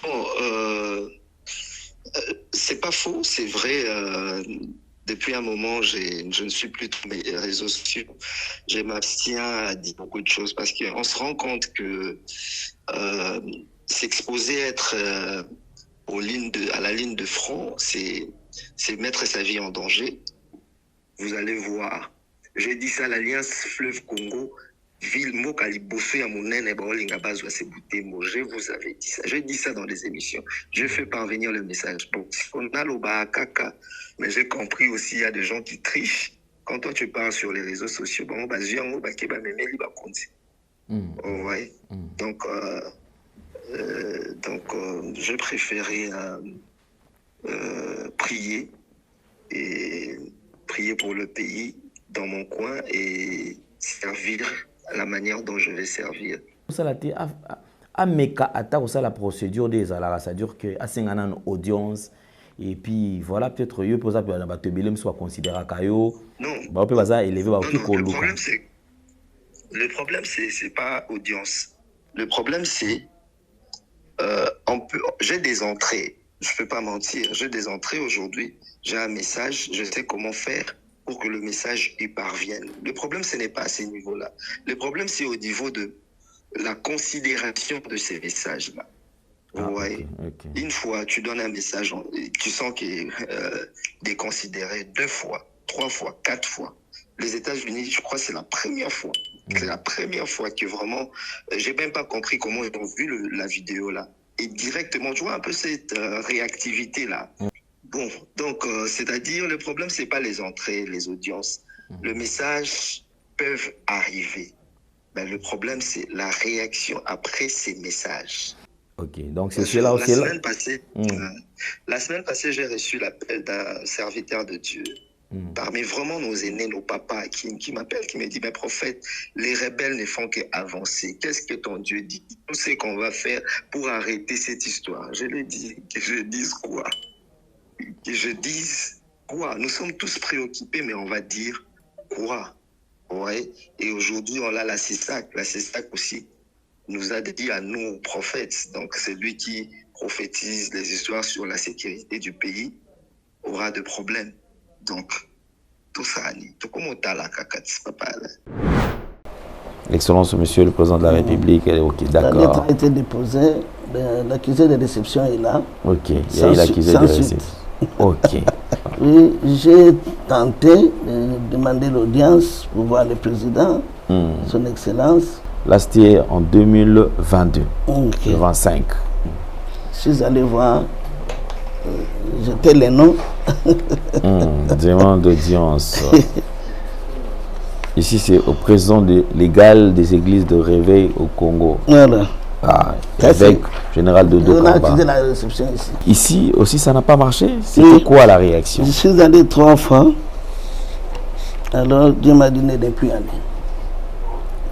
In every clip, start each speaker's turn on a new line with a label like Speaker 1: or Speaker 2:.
Speaker 1: Bon, c'est pas faux, c'est vrai. Depuis un moment, je ne suis plus sur mes réseaux sociaux. Je m'abstiens à dire beaucoup de choses parce qu'on se rend compte que s'exposer être à la ligne de front, c'est mettre sa vie en danger. Vous allez voir. J'ai dit ça, l'Alliance Fleuve Congo, ville Mokalibosso à Monene, Baolinga Bazwa Sebutemo. Je vous avais dit ça. J'ai dit ça dans les émissions. Je fais parvenir le message. Bon, on a le Kaka, mais j'ai compris aussi, il y a des gens qui trichent. Quand toi tu parles sur les réseaux sociaux, bon, bah, ouais. Donc, je préférais prier pour le pays dans mon coin et servir à la manière dont je vais servir.
Speaker 2: La procédure des alara, c'est-à-dire que à une audience et puis voilà peut-être yo posa pe na batebelem soit considéré kayo
Speaker 1: non
Speaker 2: ba pe baza élevé ba
Speaker 1: non, le problème c'est pas audience. Le problème c'est j'ai des entrées, je peux pas mentir, j'ai des entrées aujourd'hui, j'ai un message, je sais comment faire pour que le message y parvienne. Le problème ce n'est pas à ces niveaux-là. Le problème c'est au niveau de la considération de ces messages-là. Ouais. Okay. Une fois, tu donnes un message, tu sens qu'il est déconsidéré 2 fois, 3 fois, 4 fois. Les États-Unis, je crois que c'est la première fois. C'est la première fois que vraiment, j'ai même pas compris comment ils ont vu la vidéo là. Et directement, tu vois un peu cette réactivité là. Bon, donc, c'est-à-dire, le problème, c'est pas les entrées, les audiences. Le message peuvent arriver. Mais le problème, c'est la réaction après ces messages.
Speaker 2: Ok, donc c'est cela aussi.
Speaker 1: La semaine passée, j'ai reçu l'appel d'un serviteur de Dieu. Parmi vraiment nos aînés, nos papas, qui m'appellent, qui me dit, mais prophète, les rebelles ne font qu'avancer. Qu'est-ce que ton Dieu dit? Tout ce qu'on va faire pour arrêter cette histoire. Je lui dis, que je dise quoi? Que je dise quoi? Nous sommes tous préoccupés, mais on va dire quoi? Ouais. Et aujourd'hui, on a la CESAC. La CESAC aussi nous a dit à nous, prophètes, donc c'est lui qui prophétise les histoires sur la sécurité du pays, aura de problèmes. Donc, tout ça, tout comme on t'a la cacate, papa.
Speaker 2: Excellence, monsieur le président de la République, ok, d'accord.
Speaker 3: La lettre a été déposée, l'accusé de réception est là.
Speaker 2: Ok, il y a eu l'accusé de réception. Ok.
Speaker 3: Oui, j'ai tenté de demander l'audience pour voir le président, son excellence.
Speaker 2: Là, c'était en 2022, le 25.
Speaker 3: Je suis allé voir, j'étais les noms.
Speaker 2: Demande d'audience. Ici, c'est au président légal des églises de réveil au Congo.
Speaker 3: Voilà.
Speaker 2: Ah, évêque général de Dokamba.
Speaker 3: On a accusé la réception ici.
Speaker 2: Ici aussi, ça n'a pas marché. C'était quoi la réaction?
Speaker 3: Je suis allé 3 fois. Alors, Dieu m'a donné de plus aller.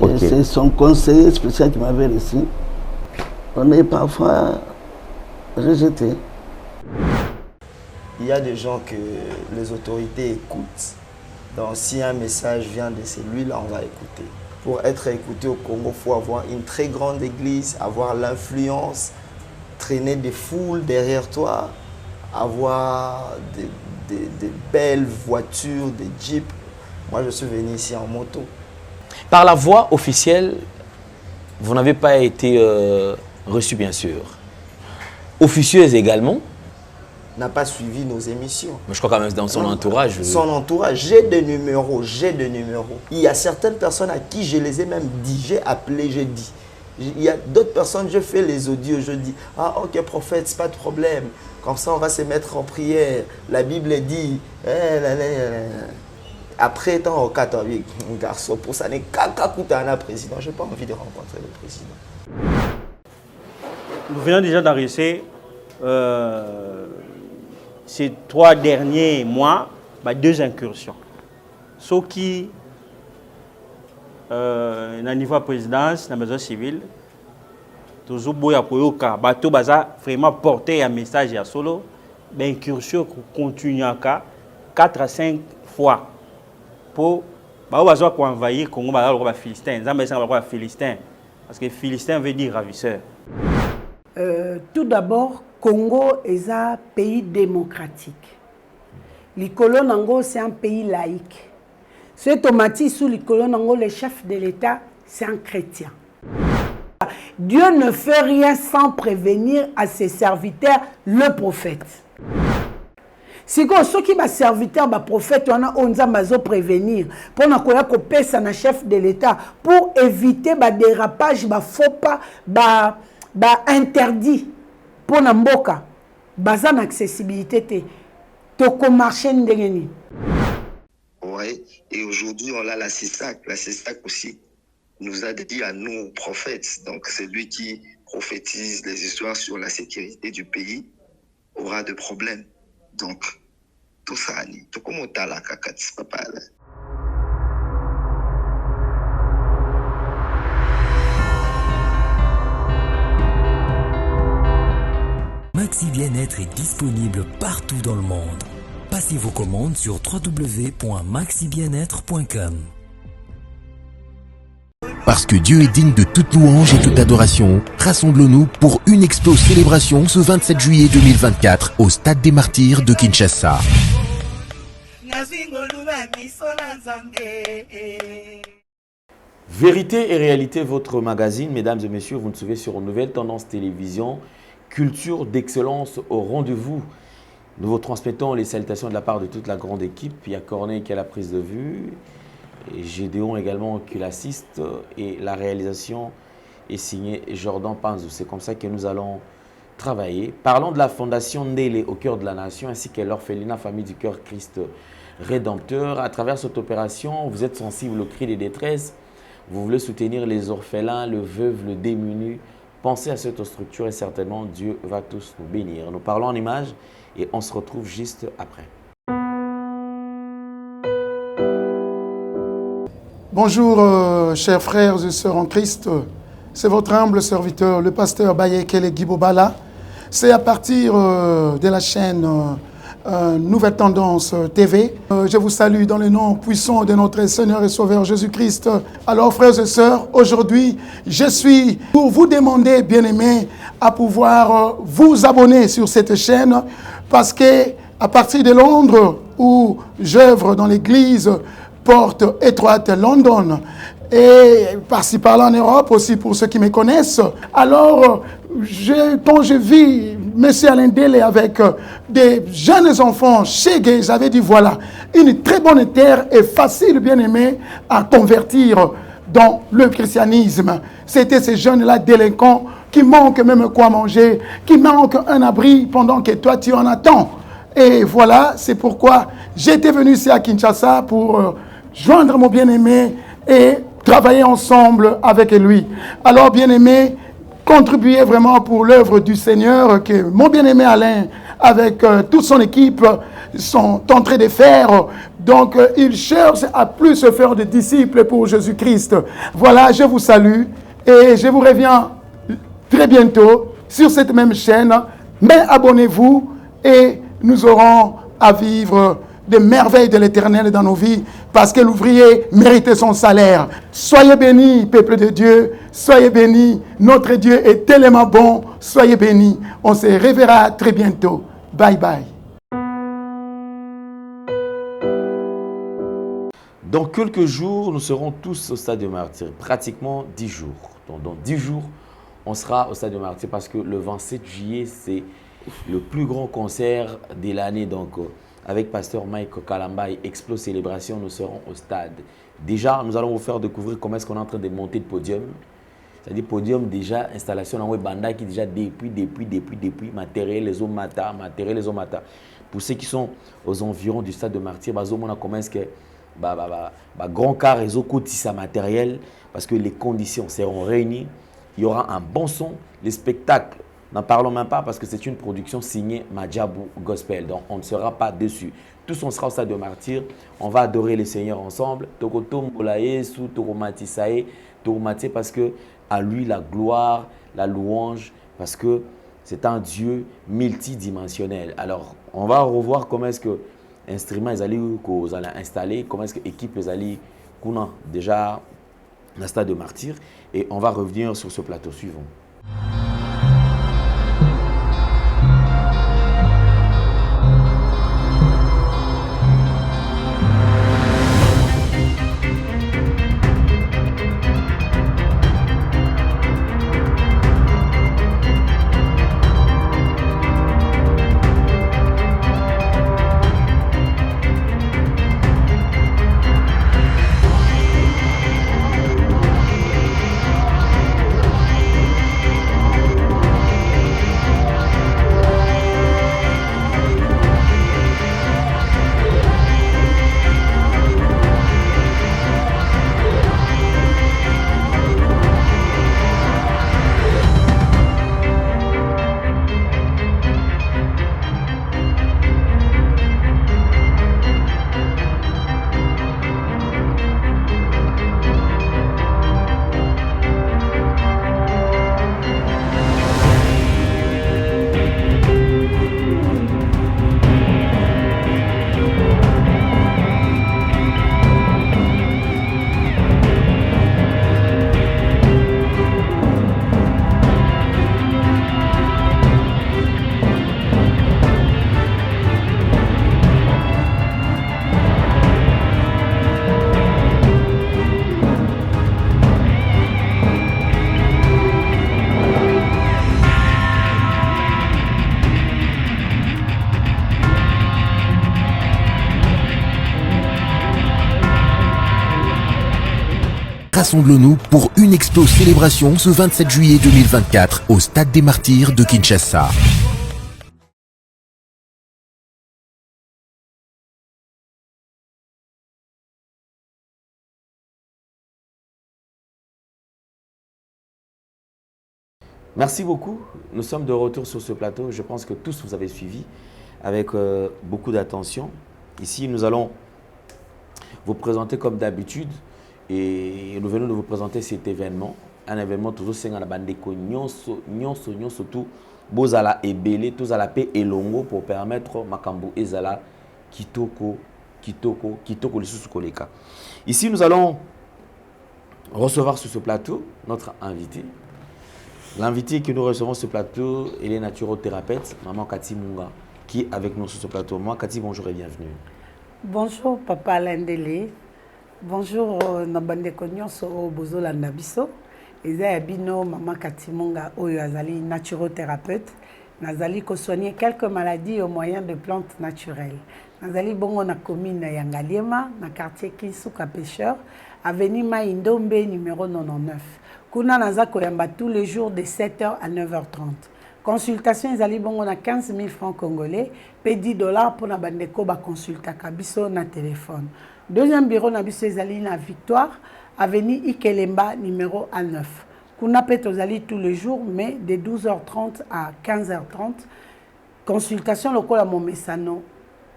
Speaker 3: Okay. C'est son conseiller spécial qui m'avait reçu. On est parfois rejeté.
Speaker 4: Il y a des gens que les autorités écoutent. Donc si un message vient de celui-là, on va écouter. Pour être écouté au Congo, il faut avoir une très grande église, avoir l'influence, traîner des foules derrière toi, avoir des belles voitures, des jeeps. Moi, je suis venu ici en moto.
Speaker 2: Par la voie officielle, vous n'avez pas été reçu, bien sûr. Officieuse également?
Speaker 4: N'a pas suivi nos émissions.
Speaker 2: Mais je crois quand même dans son entourage.
Speaker 4: Son entourage, j'ai des numéros, Il y a certaines personnes à qui je les ai même dit, j'ai appelé, j'ai dit. Il y a d'autres personnes, je fais les audios, je dis, ah ok prophète, c'est pas de problème. Comme ça, on va se mettre en prière. La Bible dit, après, tant au catholique, un garçon, pour ça n'est qu'à un président. Je n'ai pas envie de rencontrer le président.
Speaker 5: Nous venons déjà d'arrêter ces 3 derniers mois, 2 incursions. Ce qui, au niveau de la présidence, de la maison civile, toujours bateau vraiment porter un message à solo, l'incursion continue 4 à 5 fois. Pour envahir le Congo, les Philistins. Parce que Philistin veut dire ravisseur.
Speaker 6: tout d'abord, Congo est un pays démocratique. L'Ikolo Nango, c'est un pays laïque. Ce tomati sous l'Ikolo Nango, le chef de l'État, c'est un chrétien. Dieu ne fait rien sans prévenir à ses serviteurs, le prophète. Si ceux qui va serviteur, le prophète, on a prévenir pour un chef de l'État pour éviter le dérapage, le faux pas, interdit pour Namboka. Bazan accessibilité, toko marché ndengeni.
Speaker 1: Ouais, et aujourd'hui on a la CISAC. La CISAC aussi nous a dit à nous, prophètes, donc c'est lui qui prophétise les histoires sur la sécurité du pays, aura de problèmes. Donc, tout ça, tout comme on t'a la caca, c'est pas pareil.
Speaker 7: Maxi Bien-être est disponible partout dans le monde. Passez vos commandes sur www.maxibienêtre.com.
Speaker 8: Parce que Dieu est digne de toute louange et toute adoration, rassemblons-nous pour une expo célébration ce 27 juillet 2024 au Stade des Martyrs de Kinshasa.
Speaker 2: Vérité et réalité, votre magazine, mesdames et messieurs, vous nous suivez sur une nouvelle tendance télévision, culture d'excellence au rendez-vous. Nous vous transmettons les salutations de la part de toute la grande équipe. Il y a Corneille qui a la prise de vue, et Gédéon également qui l'assiste, et la réalisation est signée Jordan Panzou. C'est comme ça que nous allons travailler. Parlons de la fondation Ndélé au cœur de la nation, ainsi que l'orphelinat Famille du Cœur Christ Rédempteur. À travers cette opération, vous êtes sensible aux cris de détresse. Vous voulez soutenir les orphelins, le veuve, le démuni. Pensez à cette structure et certainement Dieu va tous nous bénir. Nous parlons en images et on se retrouve juste après.
Speaker 9: Bonjour chers frères et sœurs en Christ. C'est votre humble serviteur, le pasteur Bayekele Guibobala. C'est à partir de la chaîne Nouvelle Tendance TV. Je vous salue dans le nom puissant de notre Seigneur et Sauveur Jésus-Christ. Alors frères et sœurs, aujourd'hui, je suis pour vous demander, bien-aimés, à pouvoir vous abonner sur cette chaîne parce que à partir de Londres, où j'œuvre dans l'église Porte Étroite London, et par-ci par-là en Europe aussi pour ceux qui me connaissent. Alors, quand je vis M. Alain Délé avec des jeunes enfants chez Gay, j'avais dit voilà, une très bonne terre et facile, bien aimé, à convertir dans le christianisme. C'était ces jeunes-là délinquants qui manquent même quoi manger, qui manquent un abri pendant que toi tu en attends. Et voilà, c'est pourquoi j'étais venu ici à Kinshasa pour joindre mon bien-aimé et travailler ensemble avec lui. Alors, bien-aimé, contribuez vraiment pour l'œuvre du Seigneur que mon bien-aimé Alain, avec toute son équipe, sont en train de faire. Donc, il cherche à plus se faire de disciples pour Jésus-Christ. Voilà, je vous salue et je vous reviens très bientôt sur cette même chaîne. Mais abonnez-vous et nous aurons à vivre des merveilles de l'Éternel dans nos vies, parce que l'ouvrier mérite son salaire. Soyez bénis, peuple de Dieu, soyez bénis. Notre Dieu est tellement bon, soyez bénis. On se reverra très bientôt. Bye bye.
Speaker 2: Dans quelques jours, nous serons tous au Stade de Martyrs, pratiquement 10 jours. Donc, dans 10 jours, on sera au Stade de Martyrs parce que le 27 juillet, c'est le plus grand concert de l'année. Donc, avec Pasteur Mike Kalambay, Explo Célébration, nous serons au stade. Déjà, nous allons vous faire découvrir comment est-ce qu'on est en train de monter le podium. C'est-à-dire podium déjà, installation dans Banda qui déjà depuis, matériel les mata. Pour ceux qui sont aux environs du stade de Martyrs, on a comment est-ce que grand car réseau sa matériel parce que les conditions seront réunies. Il y aura un bon son, les spectacles. N'en parlons même pas parce que c'est une production signée Madjabou Gospel. Donc, on ne sera pas dessus. Tous, on sera au Stade de Martyrs. On va adorer le Seigneur ensemble. Tokotom Bolaye, sous Toromatisae, Toromati parce que à lui la gloire, la louange, parce que c'est un Dieu multidimensionnel. Alors, on va revoir comment est-ce que instruments ils allaient installer, comment est-ce que équipe les allaient qu'on a déjà dans le Stade de Martyrs. Et on va revenir sur ce plateau suivant.
Speaker 8: rassemblons-nous pour une expo célébration ce 27 juillet 2024 au Stade des Martyrs de Kinshasa.
Speaker 2: Merci beaucoup. Nous sommes de retour sur ce plateau. Je pense que tous vous avez suivi avec beaucoup d'attention. Ici, nous allons vous présenter comme d'habitude et nous venons de vous présenter cet événement. Un événement toujours c'est la bande de surtout bozala ebele tous à la paix et longo pour permettre makambo ezala kitoko le sous-koleka. Ici, nous allons recevoir sur ce plateau notre invité. L'invité que nous recevons sur ce plateau, elle est naturothérapeute, Maman Cathy Munga, qui est avec nous sur ce plateau. Moi, Cathy, bonjour et bienvenue.
Speaker 6: Bonjour, Papa Alain Dele. Bonjour, Nabande Konyonso, Bozola Nabiso. Eza Bino, Maman Cathy Munga, Oyo Azali, naturothérapeute. Nazali ko soigner quelques maladies au moyen de plantes naturelles. Nazali bongo na commune na Yangaliema, na quartier Kinsuka Pêcheur, avenue Maïndombe, numéro 99. Kuna naza koyamba tous les jours de 7h à 9h30. Consultation ezali bongo na 15 000 francs congolais, pe $10 pour na bandeko ba consultaka biso na téléphone. Deuxième bureau na biso ezali na Victoire, avenue Ikelemba numéro A9. Kuna pe tozali tous les jours mais de 12h30 à 15h30. Consultation lokola momesano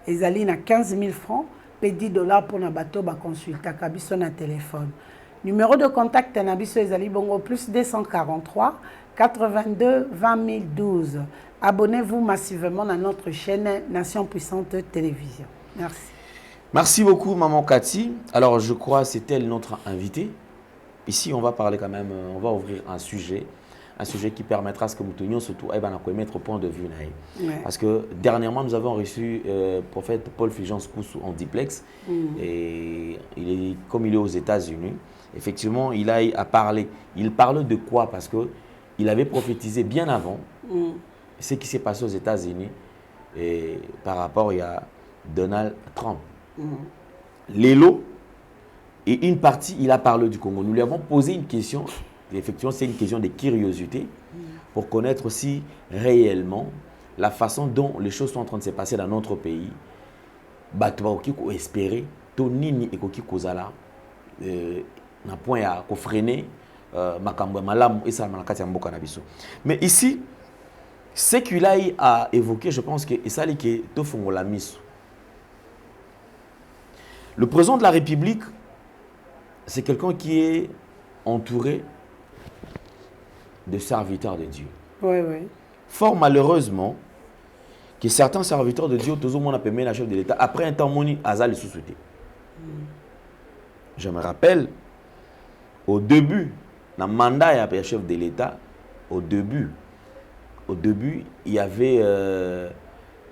Speaker 6: ezali na 15 000 francs, pe $10 pour na bato ba consultaka biso na téléphone. Numéro de contact Nabiso Ezali Bongo plus 243 82 20 012. Abonnez-vous massivement à notre chaîne Nation Puissante Télévision. Merci.
Speaker 2: Merci beaucoup, Maman Cathy. Alors, je crois que c'est elle notre invitée. Ici, on va parler quand même, on va ouvrir un sujet qui permettra à ce que nous tenions surtout à mettre au point de vue. Ouais. Parce que dernièrement, nous avons reçu le prophète Paul Fulgence Koussou en diplex. Et comme il est aux États-Unis, effectivement, il a parlé. Il parle de quoi? Parce qu'il avait prophétisé bien avant ce qui s'est passé aux États-Unis par rapport à Donald Trump. L'élo et une partie, il a parlé du Congo. Nous lui avons posé une question. Effectivement, c'est une question de curiosité pour connaître aussi réellement la façon dont les choses sont en train de se passer dans notre pays. Espérer, Tonini et Koki Kozala. Na point à freiner makambo malam et ça malakati mboka na biso. Mais ici ce qu'il a évoqué, je pense que ça li que to fongola miso. Le président de la République, c'est quelqu'un qui est entouré de serviteurs de Dieu.
Speaker 6: Oui, oui.
Speaker 2: Fort malheureusement que certains serviteurs de Dieu tous au monde appelé la chef de l'État après un temps moni azal sous-souté. Je me rappelle au début, dans le mandat du chef de l'État, au début, il y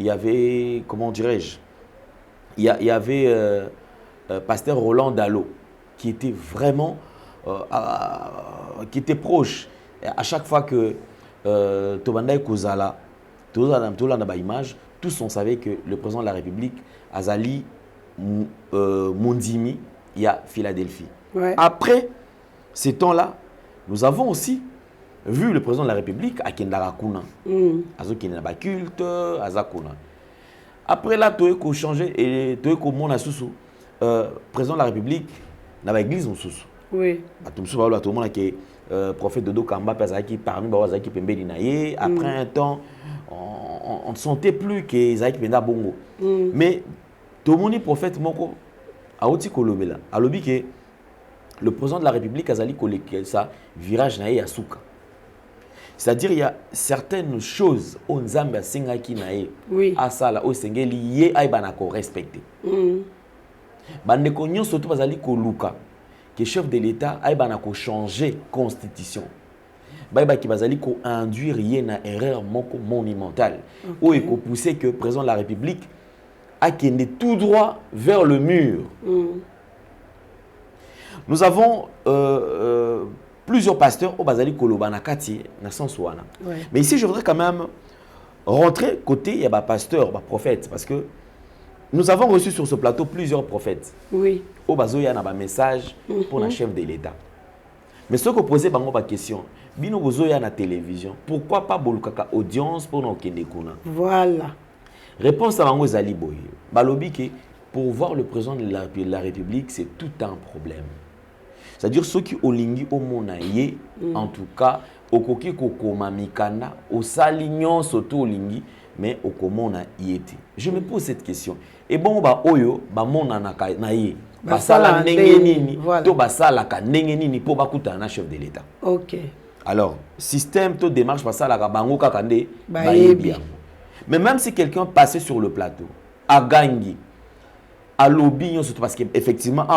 Speaker 2: avait comment dirais-je, il y avait pasteur Roland Dallot, qui était vraiment, qui était proche. Et à chaque fois que Tobanda et Kozala, tous on savait que le président de la République, Azali Mondimi, il y a Philadelphie.
Speaker 6: Ouais.
Speaker 2: Après ces temps-là, nous avons aussi vu le président de la République à Kendarakuna. Azo Kenaba culte, Azakuna. Après là, tu as changé et tu as mon asusu. Président de la République, dans l'église, on sous.
Speaker 6: Oui.
Speaker 2: Tout le monde qui est prophète Dodo Kamba, parmi les Pembe Naye. Après un temps, on ne sentait plus que Isaïe Penda Bongo. Mais tout le monde est prophète Moko. Aouti Kolobela. Alobi que le président de la République a zali koleke ça virage nae ya souka. C'est-à-dire il y a certaines choses on nzambe singa ki nae a sala o sengeli ye ay banako respecter. Bande ko nyonso to bazali koluka que chef de l'État ay banako changer constitution. Ba ki bazali ko induire ye na erreur moko monumentale. Ou e ko pousser que président de la République a kende tout droit vers le mur. Nous avons plusieurs pasteurs au Bazali Kolobana Kati, Nasansouana. Mais ici, je voudrais quand même rentrer côté il y a des pasteurs, des prophètes, parce que nous avons reçu sur ce plateau plusieurs prophètes.
Speaker 6: Oui.
Speaker 2: Au Bazo, il y a un message pour le chef de l'État. Mais ce que posez bango ba question, bino bozoya na télévision, pourquoi pas bolukaka audience pour nos kendekuna?
Speaker 6: Voilà.
Speaker 2: Réponse à bango zali boye. Balobi que pour voir le président de la République, c'est tout un problème. C'est-à-dire ceux qui olingi au monaye, en tout cas, okoki kokoma mikanda, au salignon soto olingi, mais okomona yete. Je me pose cette question. Et bon ba oyo ba mona na ye. Basala ndenge nini, to basala ka ndenge nini po bakuta na chef de l'État.
Speaker 6: OK.
Speaker 2: Alors, système to démarche basala ka bango kakande ba yebi. Mais même si quelqu'un passait sur le plateau, a gagné, à lobby, surtout parce qu'effectivement,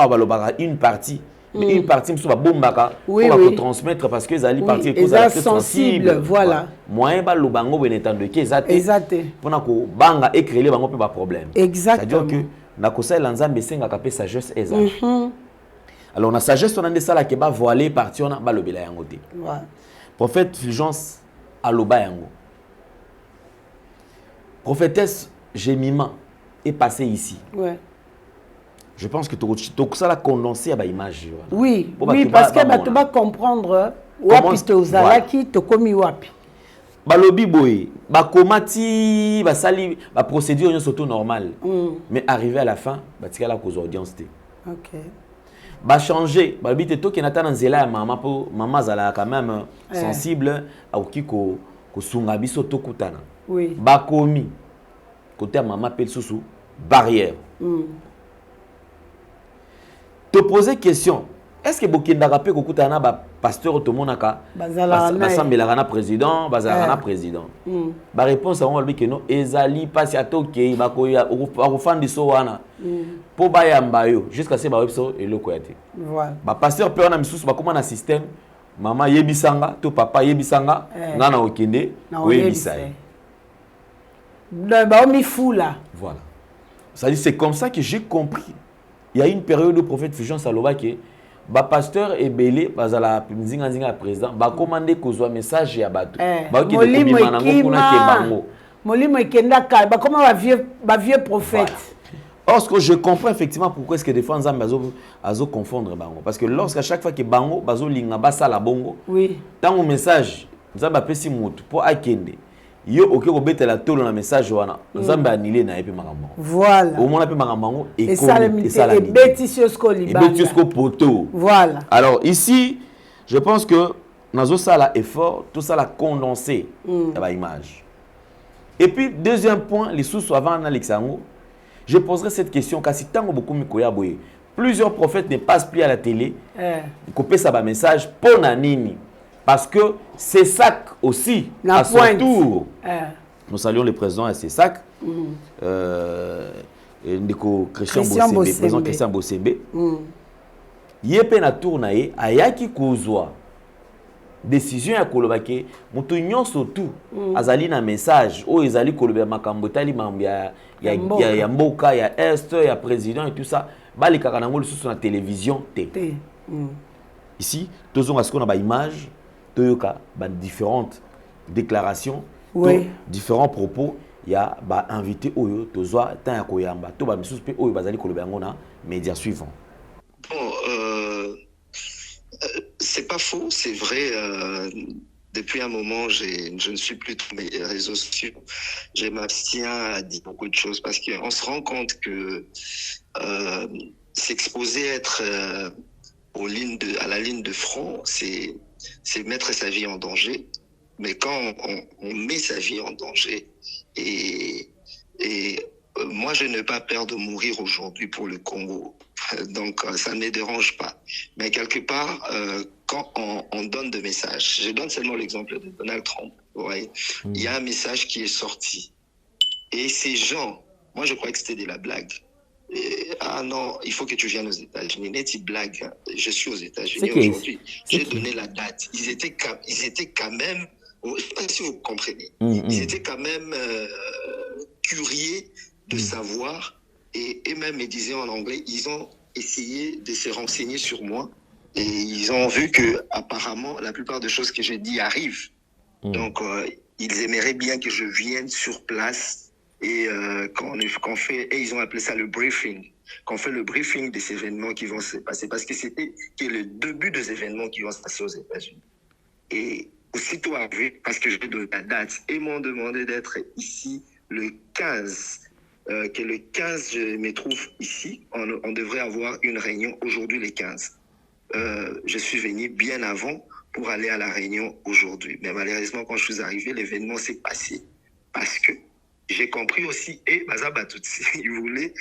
Speaker 2: une partie, mais une partie, va bombaka, pour transmettre parce que les parties sont sensibles.
Speaker 6: Voilà.
Speaker 2: Moyen ba lobango benetando qui exact. Pour na ko banga écrire les bango pas problème.
Speaker 6: Exactement.
Speaker 2: C'est-à-dire que na ko sa lanzambe senga kapé sagesse ezali. Alors na sagesse on a des sala ke ba voiler parti on a ba lobela yango te. Prophète Fulgence a loba yango. Prophétesse Jémima est passée ici.
Speaker 6: Ouais.
Speaker 2: Je pense que tout ça l'a condensé à l'image.
Speaker 6: Oui, oui, parce que tu vas comprendre wapi tozalaki to komi wapi.
Speaker 2: Balobi boy, bakomati, basali, ba procédure est surtout normale. Mais arrivé à la fin, batika la cause audience té.
Speaker 6: OK.
Speaker 2: Ba changer, balobi te to ki nata nzela ya maman pour maman zala quand même sensible à okiko ko sunga biso to kutana.
Speaker 6: Oui.
Speaker 2: Bakomi côté maman pel sousou barrière. Te poser question, est-ce que Bokinda rappé que kutana ba pasteur otomonaka basambela na président, bazala na président. Ba réponse à on lui que non ezali pas ya toke ba ko ya ofandi so wana. Po ba ya mbayo jusqu'à ce ba webso eloko ya te.
Speaker 6: Voilà.
Speaker 2: Ba pasteur pe wana misusu ba koma na système maman yebisanga to papa yebisanga ngana okende oyebisai. Voilà. C'est comme ça que j'ai compris. Il y a une période où le prophète Fulgence Aloba que le pasteur est belé, le président, va commander qu'on soit message à Batou.
Speaker 6: Comment va vieux prophète.
Speaker 2: Or, ce que je comprends effectivement pourquoi est-ce que des fois on confondre Bango. Parce que lorsqu'à chaque fois que Bango, Bazo Linga Basa la Bongo, tant au message, nous avons appelé Simut pour Akende. Yo ok ko betela tolo na message wana nzambe anile na epe makambo
Speaker 6: voilà
Speaker 2: au moins epe makambo et
Speaker 6: ko
Speaker 2: poto
Speaker 6: voilà.
Speaker 2: Alors ici je pense que nazo sala effort tout ça la condensé la image. Et puis deuxième point les sous avant Alexandre je poserai cette question car si tango beaucoup mikoya boye plusieurs prophètes ne passent plus à la télé couper ça ba message pour nanini. Parce que c'est ça aussi, à son tour, nous saluons le président à CESAC, Christian Bossembe, président Christian Bossembe. Yépe na tournaye, ayaki kozwa décision ya kolobake, mutu nyonso tout, azali na message, o ezali kolobe makambo tali mambia ya mboka, ya est, ya président et tout ça, bali kaka nango lisusu na télévision te. Ici, tous on a ce qu'on a ba image. Toyoka, différentes déclarations, différents propos, il y a invité Oyo, Tozoa, Tanya Koyamba, Toba Misuspé, Oyo Bazali Kolobangona, médias suivants.
Speaker 1: Bon, c'est pas faux, c'est vrai. Depuis un moment, je ne suis plus sur mes réseaux sociaux. Je m'abstiens à dire beaucoup de choses parce qu'on se rend compte que s'exposer à être à la ligne de front, c'est mettre sa vie en danger. Mais quand on met sa vie en danger, et moi je n'ai pas peur de mourir aujourd'hui pour le Congo, donc ça ne me dérange pas. Mais quelque part, quand on donne des messages, je donne seulement l'exemple de Donald Trump, ouais, il y a un message qui est sorti. Et ces gens, moi je croyais que c'était de la blague. Ah non, il faut que tu viennes aux États-Unis. N'est-ce blague? Je suis aux États-Unis aujourd'hui. J'ai donné la date. Ils étaient quand même, je ne sais pas si vous comprenez, ils étaient quand même curieux de savoir et même ils disaient en anglais, ils ont essayé de se renseigner sur moi et ils ont vu que apparemment la plupart des choses que j'ai dit arrivent. Donc ils aimeraient bien que je vienne sur place. Et quand on fait, et ils ont appelé ça le briefing. qu'on fait le briefing des événements qui vont se passer, parce que c'était le début des événements qui vont se passer aux États-Unis. Et aussitôt arrivé, parce que j'ai donné la date, ils m'ont demandé d'être ici le 15. Que le 15, je me trouve ici. On devrait avoir une réunion aujourd'hui, le 15. Je suis venu bien avant pour aller à la réunion aujourd'hui. Mais malheureusement, quand je suis arrivé, l'événement s'est passé. Parce que j'ai compris aussi, et ils voulaient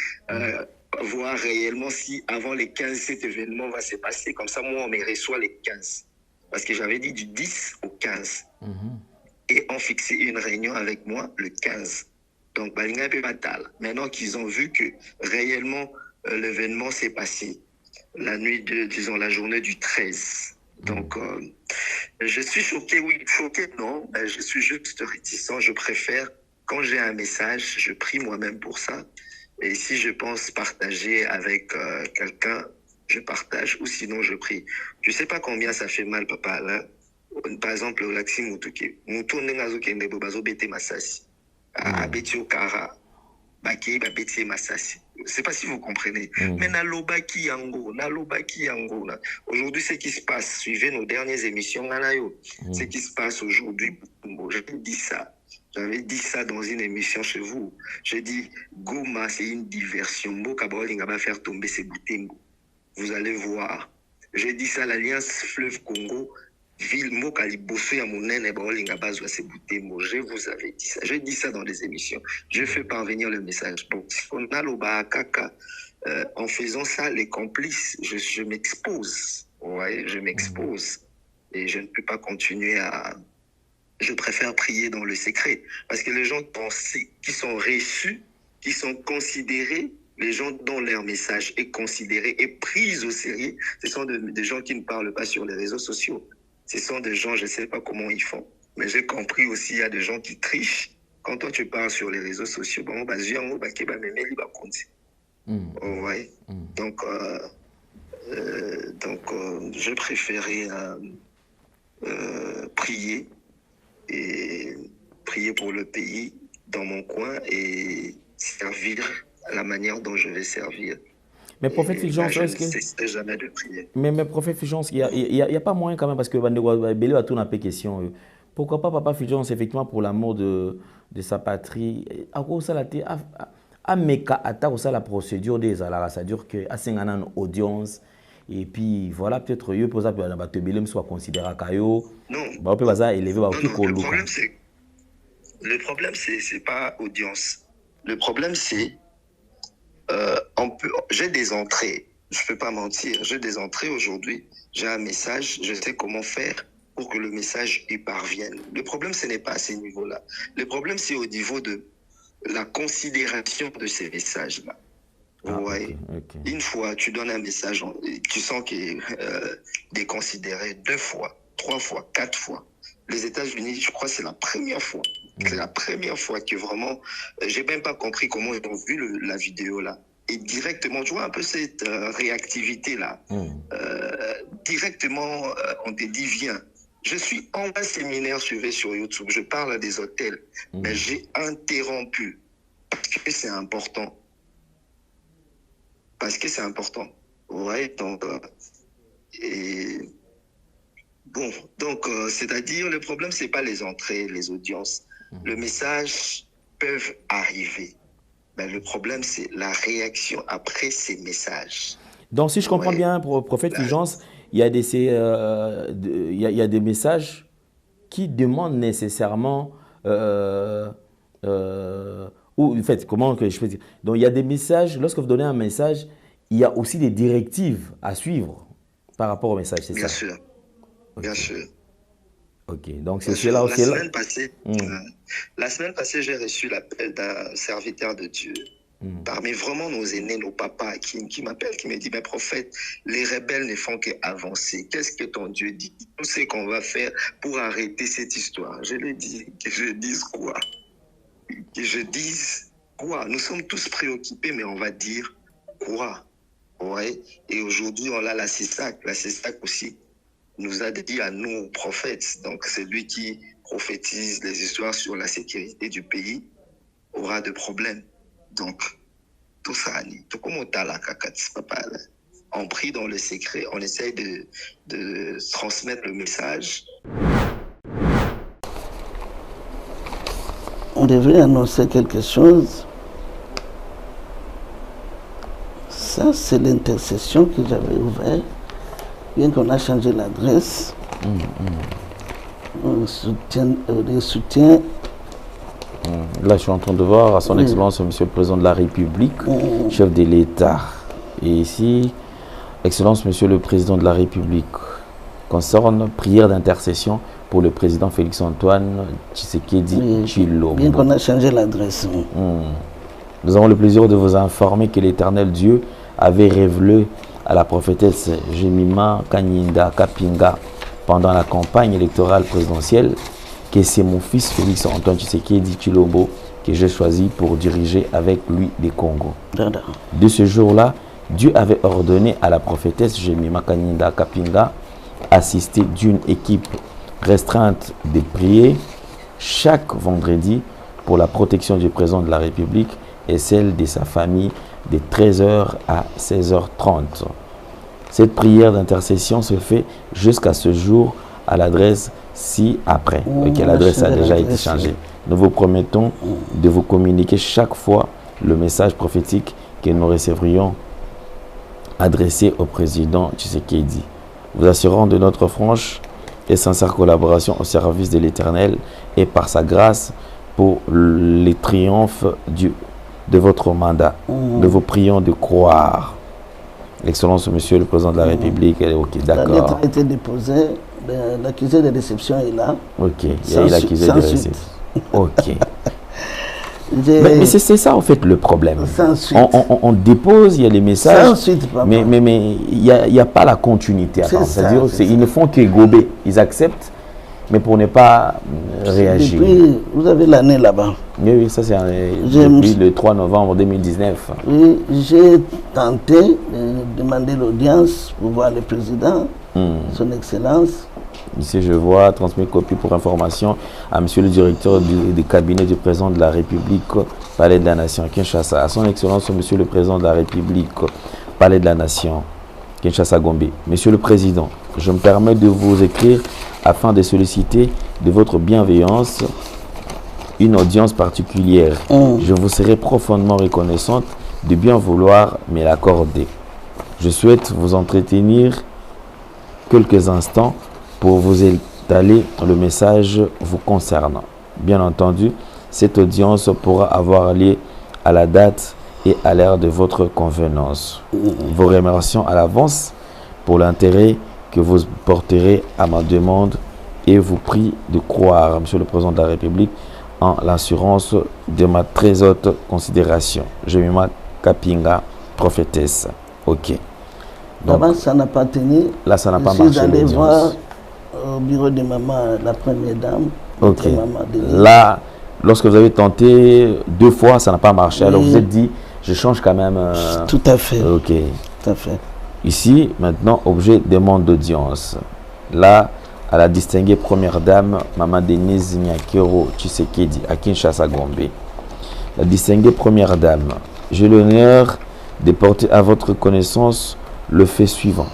Speaker 1: voir réellement si avant les 15, cet événement va se passer. Comme ça, moi, on me reçoit les 15. Parce que j'avais dit du 10 au 15. Et on fixait une réunion avec moi le 15. Donc, Balinga et Batal. Maintenant qu'ils ont vu que réellement l'événement s'est passé la nuit disons, la journée du 13. Donc, je suis choqué, oui, choqué, non. Je suis juste réticent. Je préfère, quand j'ai un message, je prie moi-même pour ça. Et si je pense partager avec quelqu'un, je partage, ou sinon je prie. Je ne sais pas combien ça fait mal, papa, là. Par exemple, au Laxi Moutouké. Moutoune Nazoukende Bobazo Bete Massassi. Abeti Okara. Baki Babeti Massassi. Je ne sais pas si vous comprenez. Mais Nalobaki Yango. Aujourd'hui, ce qui se passe, suivez nos dernières émissions, ce qui se passe aujourd'hui, j'avais dit ça. J'avais dit ça dans une émission chez vous. J'ai dit, Goma, c'est une diversion. Mboka Baolinga va faire tomber ses Boutembo. Vous allez voir. J'ai dit ça, l'Alliance Fleuve Congo, ville Moka Libosso ya Mounene Baolinga Bazwa c'est Boutembo. Je vous avais dit ça. J'ai dit ça dans les émissions. Je fais parvenir le message. Bon, si on a l'Oba Kaka, en faisant ça, les complices, je m'expose. Ouais, je m'expose. Et je ne peux pas continuer à... Je préfère prier dans le secret. Parce que les gens qui sont reçus, qui sont considérés, les gens dont leur message est considéré et pris au sérieux, ce sont des gens qui ne parlent pas sur les réseaux sociaux. Ce sont des gens, je ne sais pas comment ils font. Mais j'ai compris aussi, il y a des gens qui trichent. Quand toi, tu parles sur les réseaux sociaux, bon, ouais. Donc, je préférais prier et prier pour le pays dans mon coin et servir à la manière dont je vais servir.
Speaker 2: Mais prophète Fulgence,
Speaker 1: je ne cesserai jamais de prier.
Speaker 2: Mais prophète Fulgence, il n'y a pas moyen quand même, parce que Bélé a tout un peu question. Pourquoi pas papa Fulgence, effectivement, pour l'amour de sa patrie, à quoi ça a la procédure des alara, c'est-à-dire que à une audience, et puis voilà, peut-être que pour ça, Bélé soit considéré Kayo.
Speaker 1: Non. Le problème, c'est pas audience. Le problème, c'est j'ai des entrées, je ne peux pas mentir, j'ai des entrées aujourd'hui, j'ai un message, je sais comment faire pour que le message y parvienne. Le problème, ce n'est pas à ce niveau-là. Le problème, c'est au niveau de la considération de ces messages-là. Okay. Une fois, tu donnes un message, tu sens qu'il est déconsidéré 2 fois, 3 fois, 4 fois. Les États-Unis, je crois que c'est la première fois. C'est la première fois que vraiment, j'ai même pas compris comment ils ont vu la vidéo là. Et directement, tu vois un peu cette réactivité là. Directement, on te dit viens. Je suis en un séminaire suivi sur YouTube. Je parle des hôtels, mais j'ai interrompu parce que c'est important. Parce que c'est important. Ouais, donc bon, donc c'est-à-dire le problème c'est pas les entrées, les audiences. Le message peuvent arriver. Mais le problème, c'est la réaction après ces messages.
Speaker 2: Donc, si je comprends bien, prophète Fulgence, il y a des messages qui demandent nécessairement... ou, en fait, comment que je peux dire? Donc, il y a des messages, lorsque vous donnez un message, il y a aussi des directives à suivre par rapport au message, c'est ça?
Speaker 1: Bien sûr. Okay. Bien sûr.
Speaker 2: Ok, donc c'est là aussi.
Speaker 1: La semaine passée, j'ai reçu l'appel d'un serviteur de Dieu. Parmi vraiment nos aînés, nos papas, qui m'appellent, qui me dit, mais prophète, les rebelles ne font qu'avancer. Qu'est-ce que ton Dieu dit? Tout ce qu'on va faire pour arrêter cette histoire. Je lui dis, que je dise quoi? Que je dise quoi? Nous sommes tous préoccupés, mais on va dire quoi? Ouais. Et aujourd'hui, on a la CESAC. La CESAC aussi nous a dit à nous, prophètes, donc c'est lui qui prophétise les histoires sur la sécurité du pays, aura de problèmes. Donc, tout ça, tout comme on t'a la cacati, papa. On prie dans le secret, on essaye de transmettre le message.
Speaker 3: On devrait annoncer quelque chose. Ça, c'est l'intercession que j'avais ouverte. Bien qu'on a changé l'adresse, on soutient.
Speaker 2: Là, je suis en train de voir à son Excellence, Monsieur le Président de la République, chef de l'État. Et ici, Excellence, Monsieur le Président de la République, concerne prière d'intercession pour le Président Félix-Antoine Tshisekedi Tshilombo.
Speaker 3: Bien qu'on a changé l'adresse.
Speaker 2: Nous avons le plaisir de vous informer que l'Éternel Dieu avait révélé à la prophétesse Jemima Kanyinda Kapinga pendant la campagne électorale présidentielle que c'est mon fils Félix-Antoine Tshisekedi Tshilombo que j'ai choisi pour diriger avec lui les Congo. De ce jour-là, Dieu avait ordonné à la prophétesse Jemima Kanyinda Kapinga assister d'une équipe restreinte de prier chaque vendredi pour la protection du président de la République et celle de sa famille de 13h à 16h30. Cette prière d'intercession se fait jusqu'à ce jour à l'adresse ci-après. L'adresse a déjà été changée. Nous vous promettons de vous communiquer chaque fois le message prophétique que nous recevrions adressé au président Tshisekedi. Vous assurons de notre franche et sincère collaboration au service de l'Éternel et par sa grâce pour les triomphes de votre mandat. Nous vous prions de croire. Excellence, Monsieur le Président de la République, ok, d'accord.
Speaker 3: La lettre a été déposée, l'accusé de réception est là.
Speaker 2: Ok, il y a l'accusé de réception. Ok. Mais c'est ça en fait le problème. On dépose, il y a les messages,
Speaker 3: sans suite,
Speaker 2: mais il n'y a pas la continuité. C'est-à-dire ils ne font que gober, ils acceptent, mais pour ne pas réagir.
Speaker 3: Depuis, vous avez l'année là-bas.
Speaker 2: Oui, ça c'est depuis le 3 novembre 2019.
Speaker 3: Oui, j'ai tenté de demander l'audience pour voir le président, son Excellence.
Speaker 2: Ici, je vois, transmis copie pour information à Monsieur le directeur du cabinet du président de la République, Palais de la Nation, Kinshasa. À son Excellence, Monsieur le président de la République, Palais de la Nation, Kinshasa Gombe. Monsieur le Président, je me permets de vous écrire afin de solliciter de votre bienveillance une audience particulière. Je vous serai profondément reconnaissante de bien vouloir me l'accorder. Je souhaite vous entretenir quelques instants pour vous étaler le message vous concernant. Bien entendu, cette audience pourra avoir lieu à la date et à l'heure de votre convenance. Vous remercions à l'avance pour l'intérêt que vous porterez à ma demande et vous prie de croire, Monsieur le Président de la République, en l'assurance de ma très haute considération. Jemima Kapinga, prophétesse. Ok.
Speaker 3: Donc, là-bas, ça n'a pas tenu.
Speaker 2: Là, ça n'a pas marché.
Speaker 3: Je suis allé voir au bureau de maman, la première dame.
Speaker 2: Ok. Là, lorsque vous avez tenté 2 fois, ça n'a pas marché. Alors, vous vous êtes dit, je change quand même.
Speaker 3: Tout à fait.
Speaker 2: Ok.
Speaker 3: Tout à fait.
Speaker 2: Ici, maintenant, objet demande d'audience. Là, à la distinguée première dame, Maman Denise Nyakero Tshisekedi, à Kinshasa Gombe. La distinguée première dame, j'ai l'honneur de porter à votre connaissance le fait suivant.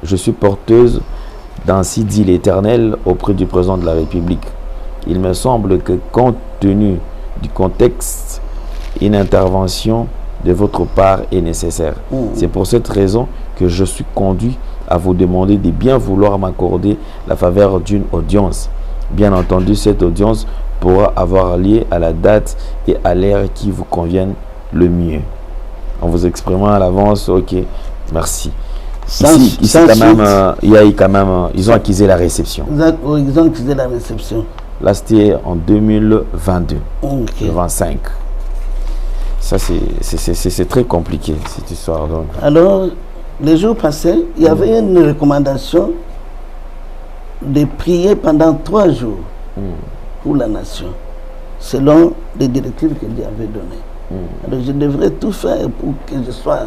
Speaker 2: Je suis porteuse d'ainsi dit l'Éternel auprès du président de la République. Il me semble que compte tenu du contexte, une intervention de votre part est nécessaire. C'est pour cette raison que je suis conduit à vous demander de bien vouloir m'accorder la faveur d'une audience. Bien entendu, cette audience pourra avoir lieu à la date et à l'heure qui vous conviennent le mieux. En vous exprimant à l'avance, ok, merci. Ici quand même, ils ont accusé la réception.
Speaker 3: Ils ont accusé la réception.
Speaker 2: Là, c'était en 2022, le 25. Ça, c'est très compliqué, cette histoire. Donc.
Speaker 3: Alors, les jours passés, il y avait une recommandation de prier pendant 3 jours pour la nation, selon les directives que Dieu avait données. Alors, je devrais tout faire pour que je sois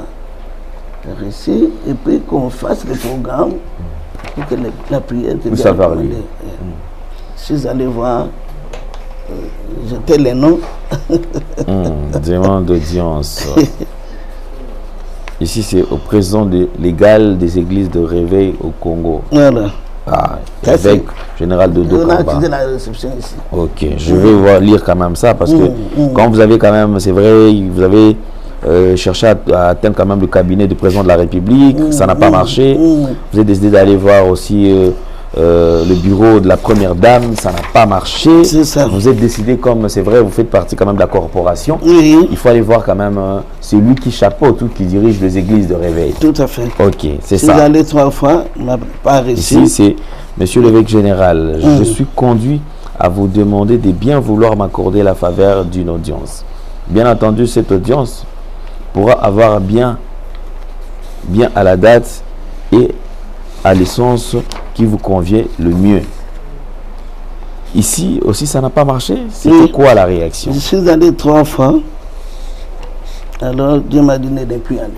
Speaker 3: réussi et puis qu'on fasse le programme pour que la prière que Dieu a recommandée. Je suis allé voir, jeter les noms.
Speaker 2: Demande d'audience. Ici, c'est au président légal des églises de réveil au Congo.
Speaker 3: Voilà.
Speaker 2: Ah, évêque général de
Speaker 3: On a
Speaker 2: Dokamba.
Speaker 3: quitté la réception ici.
Speaker 2: Ok, je vais lire quand même ça parce que quand vous avez quand même, c'est vrai, vous avez cherché à atteindre quand même le cabinet du président de la République, ça n'a pas marché. Vous avez décidé d'aller voir aussi le bureau de la première dame, ça n'a pas marché.
Speaker 3: C'est ça.
Speaker 2: Vous êtes décidé, comme c'est vrai, vous faites partie quand même de la corporation.
Speaker 3: Oui.
Speaker 2: Il faut aller voir quand même celui qui chapeaute ou qui dirige les églises de réveil.
Speaker 3: Tout à fait.
Speaker 2: Ok, c'est
Speaker 3: Je
Speaker 2: ça.
Speaker 3: suis allé 3 fois, on n'a pas réussi.
Speaker 2: Ici, c'est Monsieur l'évêque général. Je suis conduit à vous demander de bien vouloir m'accorder la faveur d'une audience. Bien entendu, cette audience pourra avoir bien à la date et à l'essence qui vous convient le mieux. Ici aussi, ça n'a pas marché. C'était quoi la réaction?
Speaker 3: Je suis allé 3 fois. Alors, Dieu m'a donné de ne plus aller.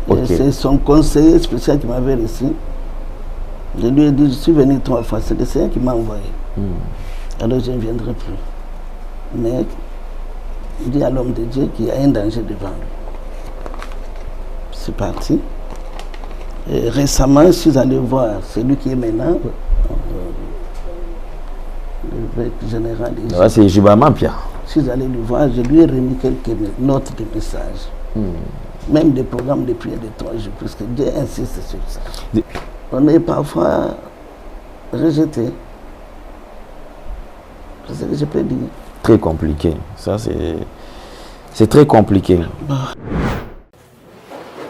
Speaker 2: Ok.
Speaker 3: C'est son conseiller spécial qui m'avait reçu. Je lui ai dit, je suis venu 3 fois. C'est le Seigneur qui m'a envoyé. Alors, je ne viendrai plus. Mais, il dit à l'homme de Dieu qu'il y a un danger devant lui. C'est parti. Et récemment, je suis allé voir celui qui est maintenant l'évêque général.
Speaker 2: Ouais, c'est Jibama Pierre.
Speaker 3: Je suis allé le voir, je lui ai remis quelques notes de messages. Même des programmes de prière de 3 jours, parce que Dieu insiste sur ça. On est parfois rejeté. C'est ce que je peux dire.
Speaker 2: Très compliqué. Ça, c'est très compliqué.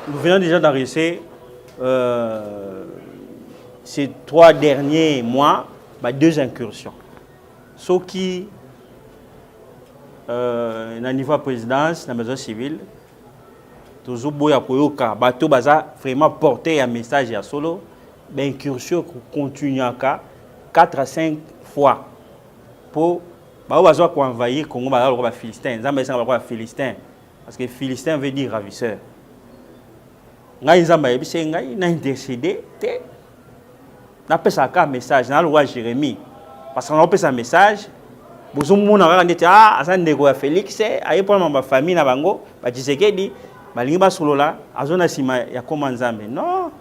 Speaker 5: Nous venons déjà d'arrêter ces 3 derniers mois 2 incursions. Ce qui, au niveau de la présidence, de la maison civile, toujours bateau vraiment porter un message à solo, l'incursion continue à 4 à 5 fois pour envahir le Congo, les Philistins. Les Philistins, parce que Philistin veut dire ravisseur. Nous avons intercédé, nous avons un message, nous avons Jérémie. Parce qu'on a fait un message, nous avons dit que Félix, ma famille, non,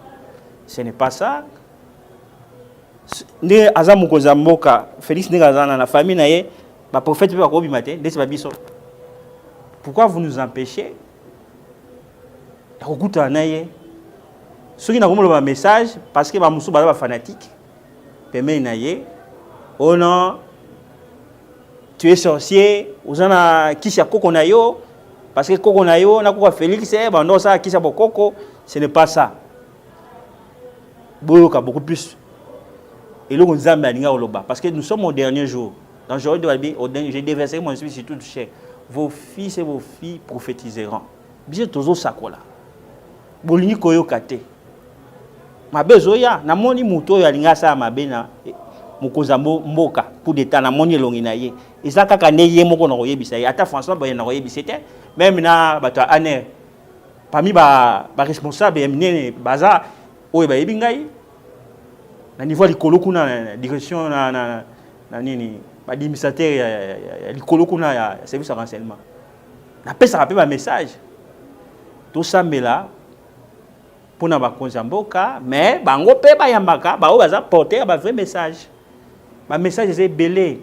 Speaker 5: ce n'est pas ça. Félix la famille, prophète pourquoi vous nous empêchez? Ceux qui n'ont pas de message, parce que les gens fanatiques, oh non, tu es sorcier, vous avez qui c'est Kokonayo, parce que Kokonayo, n'a Félix, qui c'est Koko, ce n'est pas ça. Beaucoup plus. Et là, on a parce que nous sommes au dernier jour. Dans j'ai déversé mon esprit sur toute chair. Vos fils et vos filles prophétiseront. Bien toujours ça quoi là. Bolini koyo kate. Mabe zoya na moni muto ya linga sa mabe na mukoza mboka pour d'état na moni longi na ye. Ezaka ka ne ye moko na koyebisa ye. Ata François ba na koyebisa te. Même na bato aner. Parmi ba responsable emine baza oyo ba yebi ngai. Na niveau likolo kuna direction na nini ba administrateur ya likolo kuna ya service de renseignement. Na pesa rappeler ba message. Tout ça mais là pour na ba konzamboka mais bango pe ba yambaka ba o baza porter ba vrai message. Ba message est belé.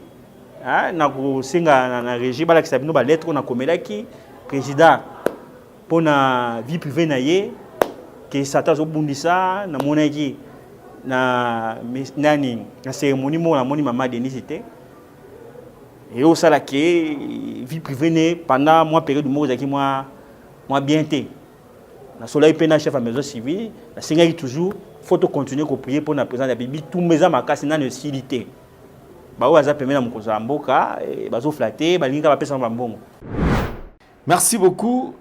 Speaker 5: Hein na ko singa na régie ba la kisabino ba lettre na komelaki président pour na vie privée na ye que Satan zo bundisa na monaki na nani na cérémonie mo na moni maman Denisité et au sala que vie privée né pendant moi période mo zaki moi bien té na soleil pena chef à maison civile na singa toujours faut continuer ko prier pour na présence de bibi tout mes amakasi na silité ba o aza pemena mukozo mboka bazo flatter balinga ba pesa mbongo.
Speaker 2: Merci beaucoup.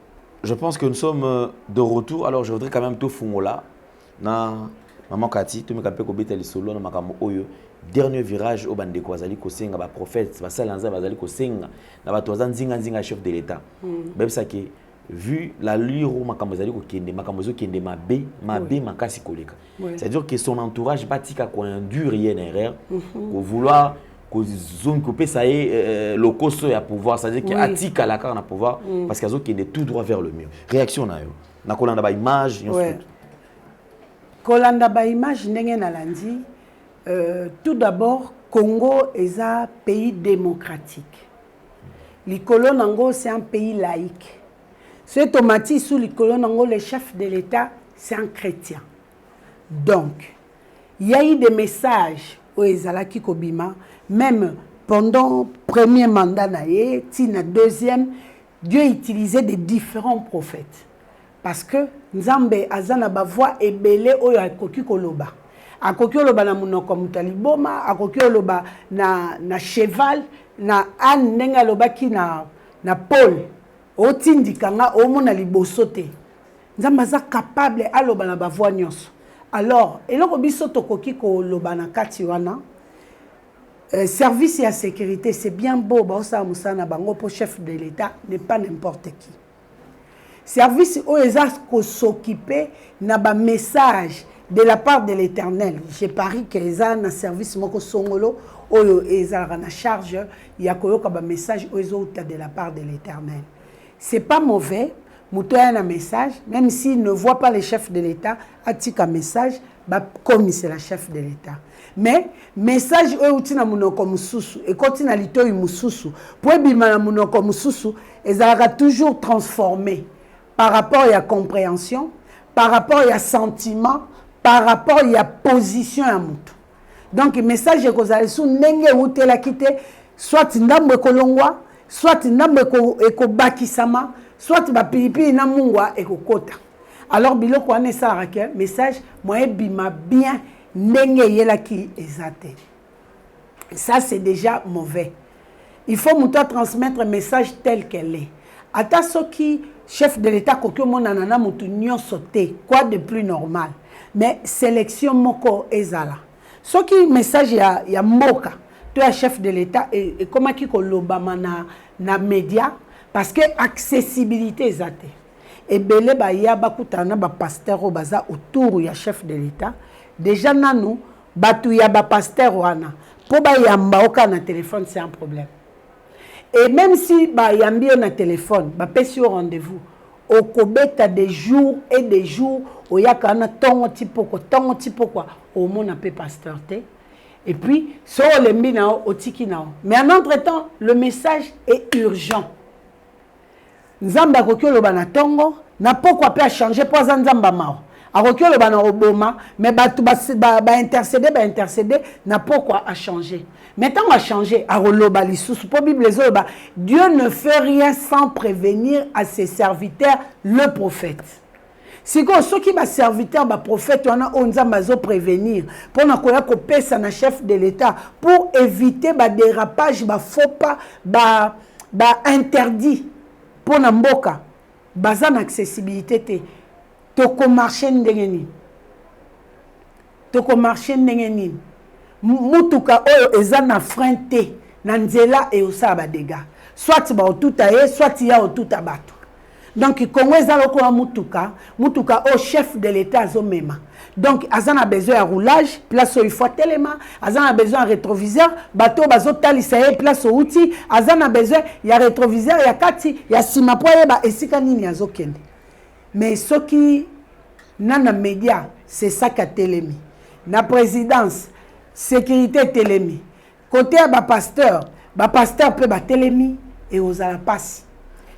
Speaker 2: Je pense que nous sommes de retour. Alors je voudrais quand même tout fungola na maman Kati tout me kapé ko beteli solo na makambo oyo dernier virage au bande ko azali ko senga ba prophète ba salanza bazali ko senga na ba toza nzinga chef de l'état. Même ça que vu la lure makambo azali ko kende makambo zo kende mabe makasi koleka. C'est-à-dire que son entourage batika ko induire une erreur pour vouloir que zone coupé ça est le costo à pouvoir, c'est-à-dire qu'il atika la carte à pouvoir parce qu'ils ont qui est tout droit vers le mur. Réaction na yo. na kolanda ba image
Speaker 6: ouais. Kolanda ba image ndenge nalandi tout d'abord Congo est un pays démocratique. Likolo nango c'est un pays laïque. Ce tomati sous Likolo nango le chef de l'État c'est un chrétien. Donc il y a eu des messages au ezalaki kobima même pendant premier mandat naye, tina deuxième, Dieu utilisait des différents prophètes. Parce que Nzambe azana ba voix ebele oyo akoki koloba. Akoki koloba na munoko mutaliboma, akoki koloba na cheval, na ane nenga lobaki na Paul. Otindikanga omona liboso te. Nzambe aza capable aloba na ba voix nyonso. Alors, eloko biso tokoki koloba na kati wana. Service et à sécurité, c'est bien beau, Baosa Moussana Bango pour chef de l'État n'est pas n'importe qui. Service où ils ont s'occuper n'a pas message de la part de l'Éternel. J'ai pari qu'ils ont un service moko songolo où ils ont en charge, il y a un message où ils ont de la part de l'Éternel. C'est pas mauvais, Moutou a un message, même s'il ne voit pas le chef de l'État, a-t-il un message, comme c'est la chef de l'État. Mais message outi na munoko mususu et koti na litoyi mususu pour bima na munoko mususu ezalaka toujours transformé par rapport à la compréhension, par rapport à sentiment, par rapport à la position à mutu. Donc message ekozala su ndenge utela kite soit ndambo kolongwa, soit ndambo ekobakisama, soit ba pilipili na mungwa ekokota. Alors biloko wana esalaka message moye bima bien ndenge yelaki ezate. Ça c'est déjà mauvais. Il faut muta transmettre un message tel qu'elle est. Ata soki chef de l'État kokyo monana mutu nyonso te, quoi de plus normal. Mais sélection moko ezala. Soki message ya mboka, toi chef de l'État et comment ki kolobama na média parce que accessibilité ezate. Et belé ba ya bakutana ba pasteur baza autour ya chef de l'État. Déjà nanou batu ya ba pasteur wana po ba yamba oka na téléphone c'est un problème. Et même si ba yambi na téléphone ba pesi au rendez-vous au kobeta des jours et des jours o yaka na tongo tipoko quoi au mona pe pasteur te. Et puis so le mbina o tiki na. Mais en entre-temps le message est urgent. Nzamba kokyo lo bana tongo na pourquoi pas changer pour nzamba mao. Aroki le bana oboma mais ba intercéder n'a pourquoi a changé. Maintenant a changé a roloba lisusu pour Bible zoba Dieu ne fait rien sans prévenir à ses serviteurs le prophète. Si ko ceux qui ba serviteur ba prophète on a onzamba zo prévenir pour na koya ko pesa na chef de l'État pour éviter ba dérapage ba faux pas ba interdit pour na mboka bazan accessibilité te. Toko marché ndengeni. Toko marché ndengeni. Mutuka oyo ezana frente na nzela e osaba dega. Soit ba otuta e, soit ya otuta bato. Donc Congo ezalo ko mutuka au chef de l'État zo mema. Donc azana besoin de roulage, place où il faut tellement, azana besoin de rétroviseur, bateau bazo talisa e place où outil, azana besoin ya rétroviseur ya kati ya sima po yeba esika nini azokende. Mais ce qui n'a na média, c'est ça qu'a télémi. Na présidence, sécurité télémi. Côté à pasteur peut ba télémi et aux ala passi.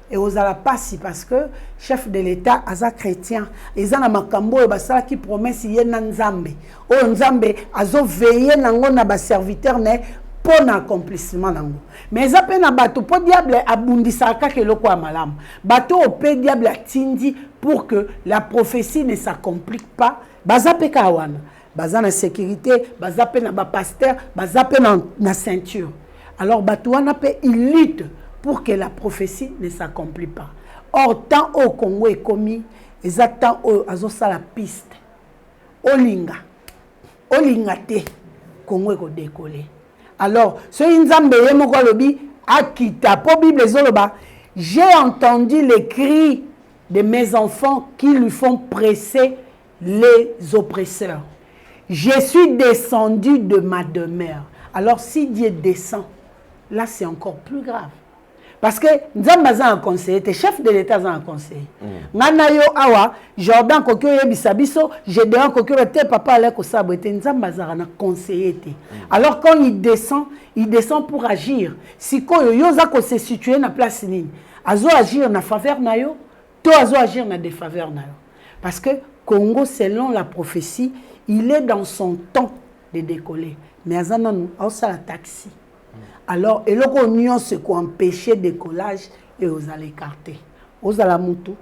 Speaker 6: Et aux ala passi parce que chef de l'État aza chrétien. Ils ont makambo et basala qui promet si yena nzambe. O nzambe azo veiller nango na ba serviteur ne pour l'accomplissement nango. Mais ça peine bateau pour diable abundisaka ke loko amalam. Bateau au pe diable atindi pour que la prophétie ne s'accomplisse pas. Bazape kawana. Bazana sécurité, bazape na ba pasteur, bazape na ceinture. Alors bateau wana pe il lutte pour que la prophétie ne s'accomplisse pas. Or tant au Congo est commis, exactement au azosa la piste. Olinga te Congo est décollé. Alors, ce Nzambe yemoko lobi akita po Bible zoloba, j'ai entendu les cris de mes enfants qui lui font presser les oppresseurs. Je suis descendu de ma demeure. Alors si Dieu descend, là c'est encore plus grave. Parce que Nzamba a un conseiller, tes chefs de l'État ont un conseiller. Ngana yo awa, Jordan kokyo yebisa biso, Gédéon kokyo te papa ale ko sabote Nzamba a un conseiller. Alors quand il descend pour agir. Si ko yo za ko se situer na place nini, azo agir na faveur na yo, to azo agir na défaveur na yo. Parce que Congo selon la prophétie, il est dans son temps de décoller. Mais azana nous, ça la taxi. Alors, et là, on ce qui empêche le décollage et on a l'écarter. On a la moto,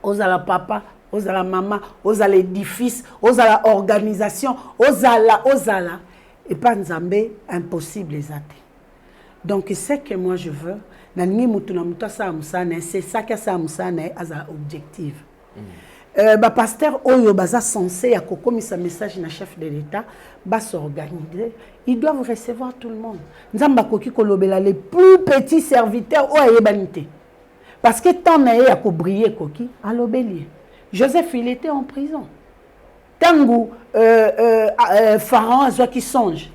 Speaker 6: on a la papa, on a la maman, on a l'édifice, on a l'organisation, on a la. Et pas Nzambé, impossible les athées. Donc, c'est que moi je veux. C'est ça que ça a objectif. Pasteur Oyo baza censé à comme sa message na chef de l'État va s'organiser, ils doivent recevoir tout le monde. Nzamba koki kolobela les plus petits serviteurs o ayebanité. Parce que tant na ya ko briller koki à l'obélier. Joseph il était en prison. Tangu Pharaon a qui songe.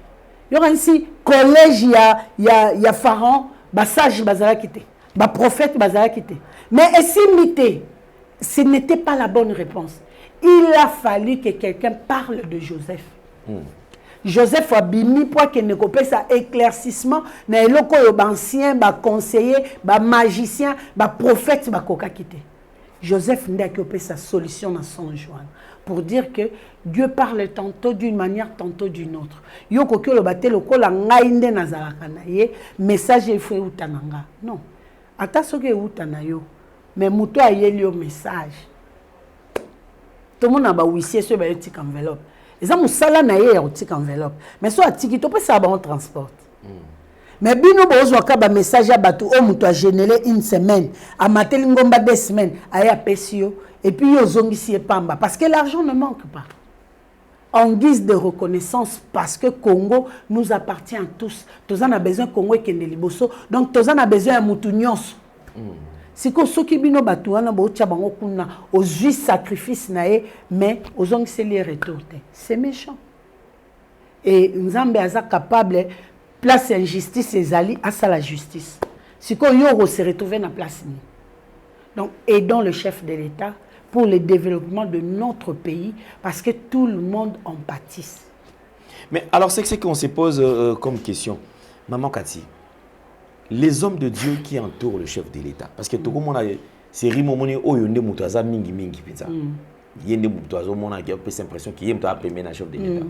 Speaker 6: Il y aura ici collège il y a Pharaon, ba sage bazala kité, ba prophète bazala kité. Mais essimité ce n'était pas la bonne réponse. Il a fallu que quelqu'un parle de Joseph. Joseph a bimi pour qu'il ne coupe sa éclaircissement. Na eloko yo ancien, ba conseiller, ba magicien, ba prophète, ba koka kité. Joseph n'a pas sa solution dans son joint. Pour dire que Dieu parle tantôt d'une manière, tantôt d'une autre. Yo kokyo lo bate loko la ngainde nazalaka na ye, message il faut utananga. Non. Ata soke utanayo. Mais Mouto a eu le message. Tout le monde a huissier sur une petite enveloppe. Ils ont un une petite enveloppe. Mais soit tiki, tu peux savoir on transporte. Mais bino bozo ka message à bateau au Mouto a généré une semaine, à matin ngomba 2 semaines, à pesio et puis yo zongi pamba parce que l'argent ne manque pas. En guise de reconnaissance parce que Congo nous appartient à tous. Tous en a besoin Congo et Kendeliboso. Donc tous en a besoin à Moutou nyonso. Si ceux qui bino batuana bocha bango kuna aux juifs sacrifice nae mais aux hommes c'est les retourner. C'est méchant. Et Nzambe aza capable place injustice et zali à ça la justice. Si qu'on yoro se retrouver na place ni. Donc aidons le chef de l'État pour le développement de notre pays parce que tout le monde en pâtisse.
Speaker 2: Mais alors c'est qu'on se pose comme question. Maman Kati, les hommes de Dieu qui entourent le chef de l'État. Parce que tout le monde a c'est Rimomoni Oyonde Moutaza Mingi Mingi Pizza. Yende Moutaza Mona qui a cette impression qu'il y a un premier chef de l'État.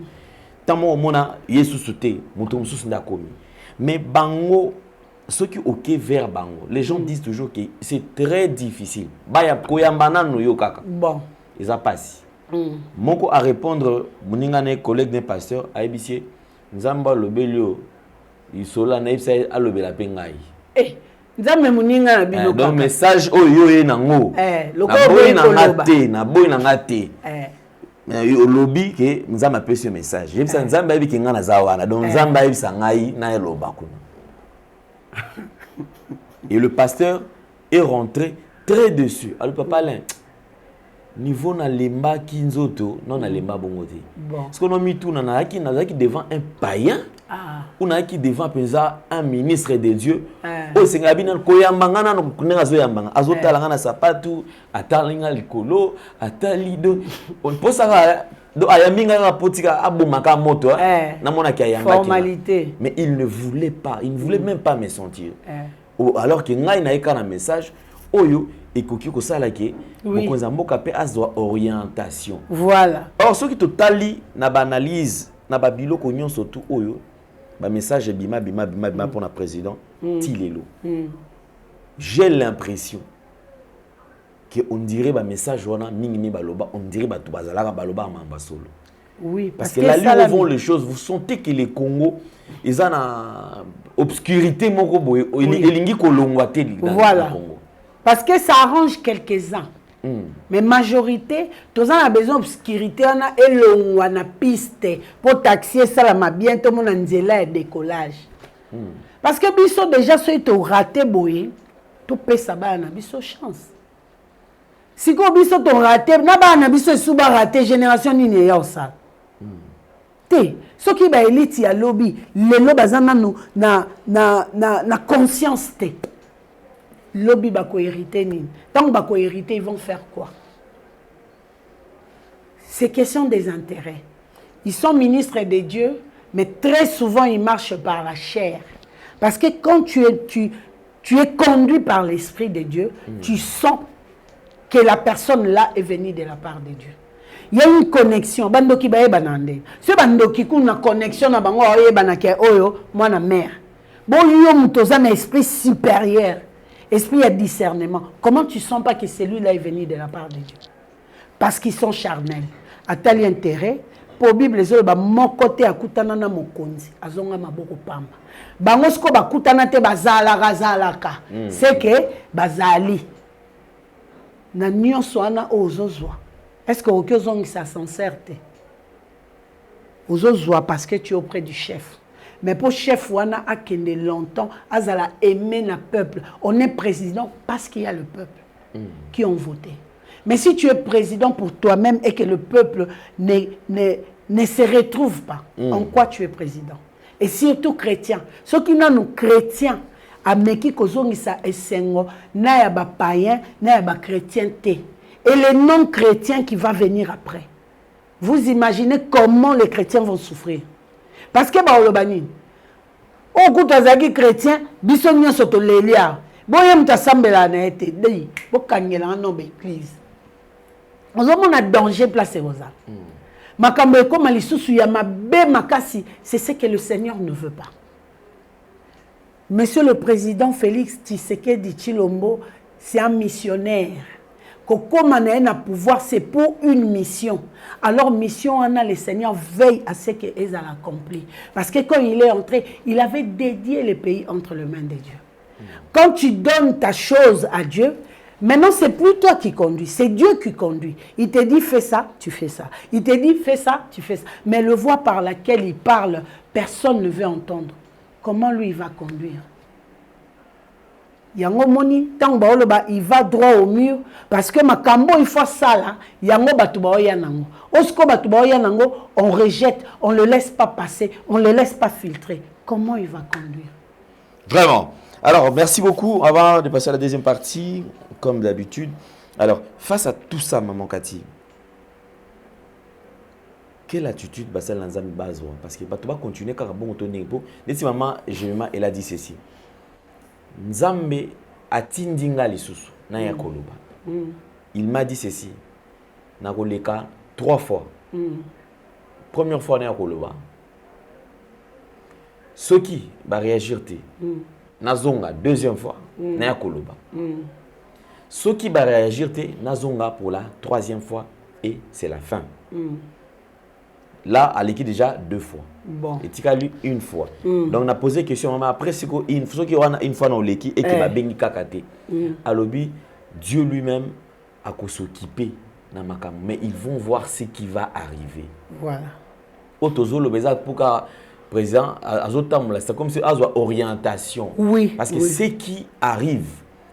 Speaker 2: Tant que Mona Yesu Souté, Moutou Moussou Ndakomi. Mais Bango, ceux qui ok vers Bango, les gens disent toujours que c'est très difficile. Baya Koyambana no yo kaka.
Speaker 6: Bon.
Speaker 2: Ils ont passé. Moko à répondre, mon collègue d'un pasteur à ABC, Nzamba Lobelio. Il sola na ibsa alobe la pengai.
Speaker 6: Nzambe muninga na bino
Speaker 2: donc message oyo ye nango.
Speaker 6: Lokobo
Speaker 2: na boy na ngate. Yo lobby ke nzamba pese message. Ibsa nzamba ibi kinga na zawana. Donc nzamba ibsa ngai na eloba kuna. Et le pasteur est rentré très déçu. Alors papa Alain, niveau na lemba kinzoto, non na lemba bongote. Parce qu'on a mis tout na qui devant un païen. On a qui devant un ministre de Dieu. O singabina koyambanga na kunenga zo yambanga. Azotala na sapatu, atalinga likolo, atalido. On posa do ayaminga na potika abumaka moto na mona ki ayamba.
Speaker 6: Formalité.
Speaker 2: Mais il ne voulait pas, il ne voulait même pas me sentir. Alors que ngai na eka na message oyo ekoki ko sala ke mokonza mboka pe azwa orientation.
Speaker 6: Voilà.
Speaker 2: Or ceux qui totali na banalise na babilo ko nyonso tout oyo ba message bima pour la président Tilelo. J'ai l'impression que on dirait ba message wana mingi baloba on dirait ba tubazala baloba mamba solo.
Speaker 6: Oui,
Speaker 2: parce que là où vont les choses, vous sentez que les Congo ils ont une obscurité moko boye elingi kolongwate dans le Congo.
Speaker 6: Parce que ça arrange quelques-uns. Mais majorité, tous en a besoin d'obscurité, on a elongo, on a piste pour taxer ça la bien tout le monde en zéla et décollage. Parce que biso déjà ceux qui ont raté boye, tout peut savoir na biso chance. Si ko biso to raté, na ba na biso suba raté génération ni ne ya ça. Té, ceux qui ba élite ya lobby, les lobby bazana na conscience té. lobby bako hérité nini. Tant que bako hérité, ils vont faire quoi? C'est question des intérêts. Ils sont ministres de Dieu, mais très souvent ils marchent par la chair. Parce que quand tu es conduit par l'Esprit de Dieu, tu sens que la personne là est venue de la part de Dieu. Il y a une connexion. Bandoki bae banande. Ce bandoki kuna connexion na bango oye banake oyo moi na mère. Bon yo mutoza na esprit supérieur, esprit de discernement. Comment tu sens pas que celui-là est venu de la part de Dieu? Parce qu'ils sont charnels. À tel intérêt, pour Bible les autres mon côté akutana na mokonzi, azonga maboko pamba. Bango sko bakutana te bazala razalaka. C'est que bazali na nyonso ana ozozwa. Est-ce que aucun ça sincère? Ozozwa parce que tu es auprès du chef. Mais pour chef wana a kende longtemps, azala aimer le peuple. On est président parce qu'il y a le peuple qui ont voté. Mais si tu es président pour toi-même et que le peuple ne se retrouve pas, en quoi tu es président? Et surtout chrétien. Ceux qui n'ont nous chrétiens, ameki kozongisa esengo, na ya ba païen, na ya ba chrétien te. Et les non-chrétiens qui vont venir après. Vous imaginez comment les chrétiens vont souffrir. Parce que baolobani, au coup de chrétien, bisogna soto lelia. Boyem ta sambela na ete, dei, bokangela no église. On a danger placé aux âmes. Makambo comme lisusu ya mabe makasi, c'est ce que le Seigneur ne veut pas. Monsieur le président Félix Tshisekedi Tshilombo, c'est un missionnaire. Comme on a pouvoir, c'est pour une mission. Alors, mission, le Seigneur veille à ce qu'elles a accompli. Parce que quand il est entré, il avait dédié le pays entre les mains de Dieu. Quand tu donnes ta chose à Dieu, maintenant, c'est plus toi qui conduis, c'est Dieu qui conduit. Il te dit, fais ça, tu fais ça. Il te dit, fais ça, tu fais ça. Mais le voix par laquelle il parle, personne ne veut entendre. Comment lui, il va conduire? Yango moni tant ba il va droit au mur parce que makambo il faut ça là yango batu ba oya nango osko batu ba oya nango on rejette, on le laisse pas passer, on le laisse pas filtrer. Comment il va conduire?
Speaker 2: Vraiment. Alors merci beaucoup. Avant de passer à la deuxième partie, comme d'habitude. Alors face à tout ça, maman Cathy, quelle attitude basel Nzambe bazo? Parce que batu va continuer car bon tourner pour. Dès maman, elle a dit ceci. Nzambe atindinga lisusu na ya koloba. Il m'a dit ceci. Na koleka 3 fois. Première fois na ya koloba. Soki ba réagir te. Nazonga deuxième fois na ya koloba. Soki ba réagir te nazonga pour la troisième fois et c'est la fin. Là, elle écrit déjà 2 fois.
Speaker 6: Bon.
Speaker 2: Et tu as lu 1 fois. Donc, on a posé la question, après, c'est une fois dans l'équipe et que ma bengi kakate. Alors, Dieu lui-même a s'occuper dans ma cam. Mais ils vont voir ce qui va arriver.
Speaker 6: Voilà.
Speaker 2: Autozo le bézat pour que président c'est comme si une orientation.
Speaker 6: Oui.
Speaker 2: Parce que ce qui arrive,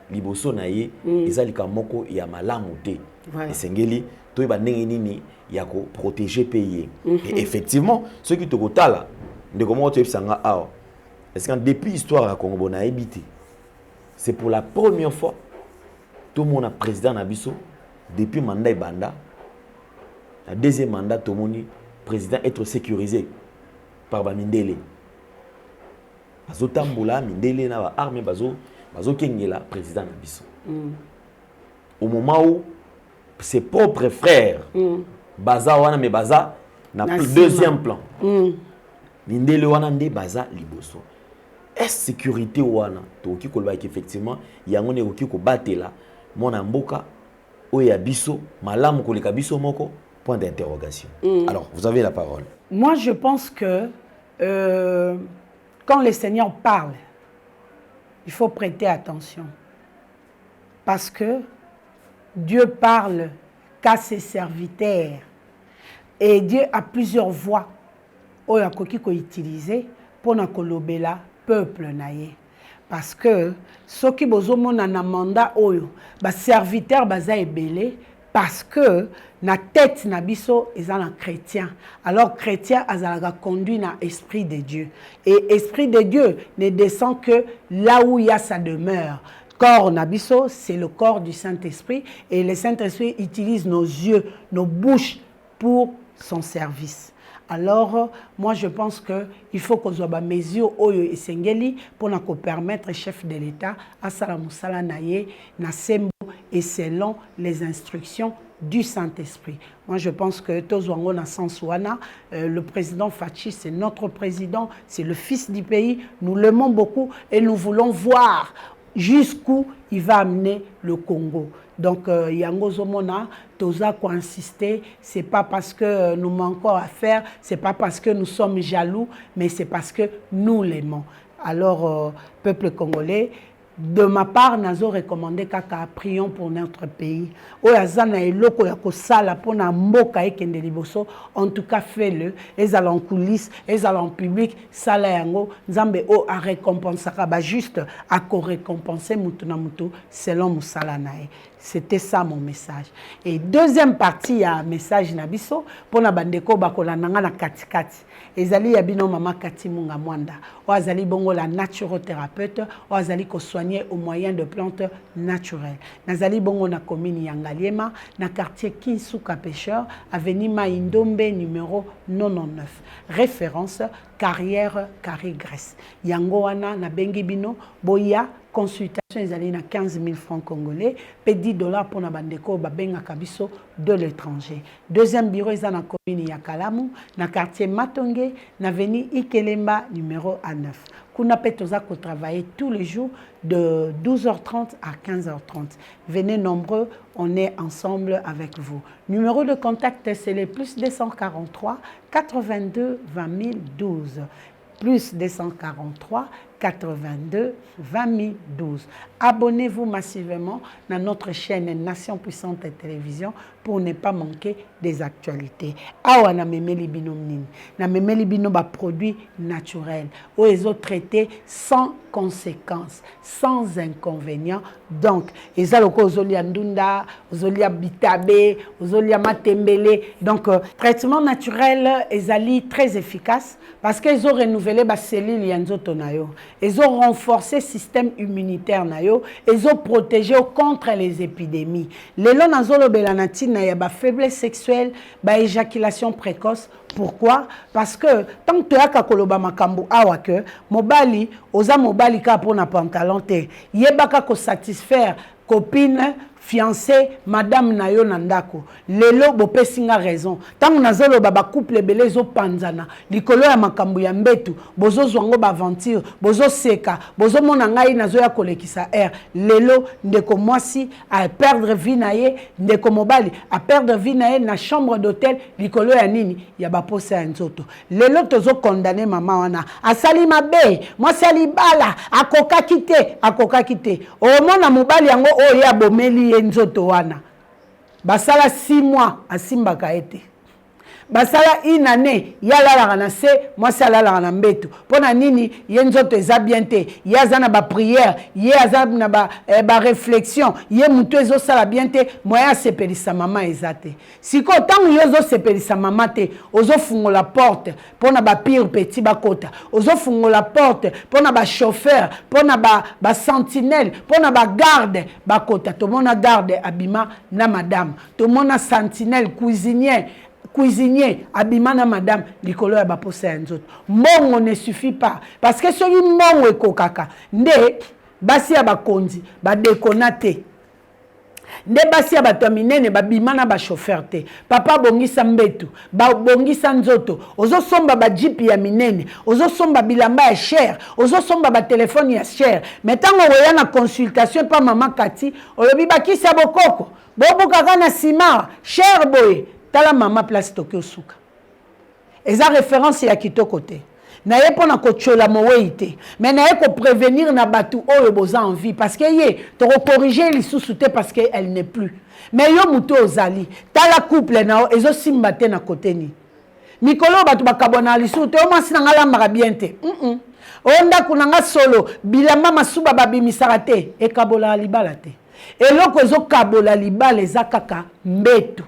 Speaker 2: liboso naie, ils ont likamoko ya malamuté. Et sengeli, toi ba nini il y a protéger pays. Et effectivement, ceux qui te kota là, de comment tu es sanga ah. Est-ce qu'en depuis l'histoire à Congo na habité, c'est pour la première fois tout le monde a président Nabiso depuis mandat banda. La deuxième mandat tout le monde président être sécurisé par Bamindele. Bazo tambola Mindele na ba armée bazo kengela président Nabiso. Au moment où ses propres frères baza wana me baza na deuxième plan. Mindele wana nde baza liboso. Est sécurité wana toki koloba effectivement yango ne oki ko batela mona mboka oya biso malamu koleka biso moko point d'interrogation. Alors vous avez la parole.
Speaker 6: Moi je pense que quand le Seigneur parle, il faut prêter attention parce que Dieu parle qu'à ses serviteurs. Et Dieu a plusieurs voies qu'il utiliser pour na kolobela peuple naye. Parce que ceux qui bozomona na mandat oyo, ba serviteur baza ebele parce que na tête na biso ezala chrétien. Alors chrétien azalaga conduit na esprit de Dieu. Et esprit de Dieu ne descend que là où il y a sa demeure. corps nabiso, c'est le corps du Saint-Esprit. Et le Saint-Esprit utilise nos yeux, nos bouches pour son service. Alors, moi, je pense qu'il faut qu'on soit mesure oyo et sengeli pour nous permettre chef de l'État à Salamoussala Naye, Nasembo et selon les instructions du Saint-Esprit. Moi, je pense que Tozwango na Sansouana, le président Fachi, c'est notre président, c'est le fils du pays. Nous l'aimons beaucoup et nous voulons voir jusqu'où il va amener le Congo. Donc, Yango Zomona, Toza quoi insister, c'est pas parce que nous manquons à faire, c'est pas parce que nous sommes jaloux, mais c'est parce que nous l'aimons. Alors, peuple congolais, de ma part, nous avons recommandé kaka prions pour notre pays. Oyazana eloko ya kosala pona mboka ekende liboso, en tout cas fais-le. Les allons en coulisses, les allons en public, sala yango, nzambe o a récompensé ba juste à récompenser mutu na mutu selon musala nae. C'était ça mon message. Et deuxième partie, il y a un message nabiso pour na bandeko bakola nanga na katikati. Ezali yabino mama Kati Munga Mwanda. Oazali bongo la naturothérapeute, oazali ko soigner au moyen de plantes naturelles. Nazali bongo na commune Yangaliema, na quartier Kinsuka Pêcheur, avenue Maïndombe numéro 99. Référence carrière Carré-Grèce. Yangoana na Bengibino, Boya, consultation ezali na 15 000 francs congolais, pe 10 $ pour na bandeko babenga kabiso de l'étranger. Deuxième bureau est na commune ya Kalamu, na quartier Matonge, na avenue Ikelemba numéro A9. Kuna petoza ko travailler tous les jours de 12h30 à 15h30. Venez nombreux, on est ensemble avec vous. Numéro de contact c'est le plus 243 82 20 012. Plus 243 82 20 012. Abonnez-vous massivement dans notre chaîne Nation Puissante Télévision pour ne pas manquer des actualités. Awa na memeli bino nini. Na memeli bino ba produits naturels. Ou les autres traités sans conséquences, sans inconvénients. Donc, ezaloko ozolia ndunda, ozolia bitabe, ozolia matembele. Donc, traitement naturel ezali très efficace parce qu'ils ont renouvelé ba cellules yanzoto na yo. Ils ont renforcé le système immunitaire na yo, ils ont protégé contre les épidémies. Les gens nazolo belanatine na ya ba faiblesse sexuelle, ba éjaculation précoce. Pourquoi? Parce que tant que tu as koloba makambu awa que mobali oza mobali ka pona pantalon te yebaka ko satisfaire copine fiancé madame nayo nandako lelo bopesinga raison tant nazolo baba couple belé zo panzana likolo ya makambu ya mbetu bozo zwango ba aventure bozo seka bozo mona ngai nazo ya kolekisa air lelo ndeko mwasi a perdre vie naye ndeko mobali a perdre vie naye na chambre d'hôtel likolo ya nini ya ba posa ya nzoto lelo tozo condamner mama wana asali mabe mwasi ali bala akoka kite o mona mobali yango o ya bomeli nzoto wana basala 6 mois asimbaka ete basala une année yalalaka na se mwasi alalaka na mbeto mpona nini ye nzoto eza bien te ye aza na baprière ye aza na baréflexion ye mutu ezosala bien te moyen asepelisa mama eza te sikoyo ntango yo ozosepelisa mama te ozofungola porte mpona bapire petit bakota ozofungola porte mpona bachauffeur mpona basentinelle mpona bagarde bakota tomona garde abima na madame tomona sentinelle cuisinier abimana madame likolo ya baposa ya nzoto mbongo ne suffit pas parce que soki mbongo ekokaka nde basi ya bakonzi badekona te nde basi ya bato minene babimana ba chauffeur te papa bongisa mbetu bongisa nzoto ozosomba ba jeep ya minene ozosomba bilamba ya cher ozosomba ba telefone ya cher metango oya na consultation pa mama Kati olobi bakisa bokoko bobukaka na sima cher boy tala mama place Tokyo suka eza référence ya kitoko te na ye pona ko chola mowe ite mais na ye ko prévenir na batu oyo boza en vie parce que ye to corriger lisusu te parce que elle n'est plus mais yo muto ozali tala couple na ezo simba te na côté ni mikolo batu bakabona lisusu te o masi na ngala mara bien te onda kunanga solo bilamba masuba babimisaka te ekabola libala te eloko ezo kabola libala eza kaka mbetu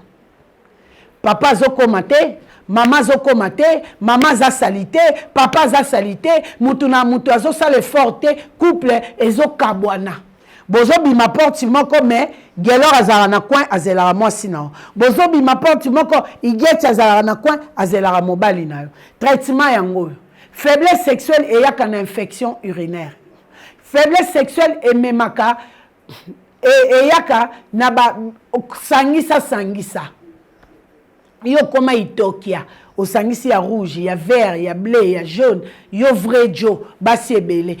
Speaker 6: papa zokoma te mama zokoma te mama za salite papa za salite mutu na mutu azosala effort te couple ezokabwana bozo bima porte moko mais gelor azala na coin azela moi sinon bozo bima porte moko igeti azala na coin azela mobali na yo traitement yango faiblesse sexuelle et yaka na infection urinaire faiblesse sexuelle et memaka et yaka na ba sangisa yo koma itokia osangisi ya rouge ya vert ya bleu ya jaune yo vrai jo basi ebele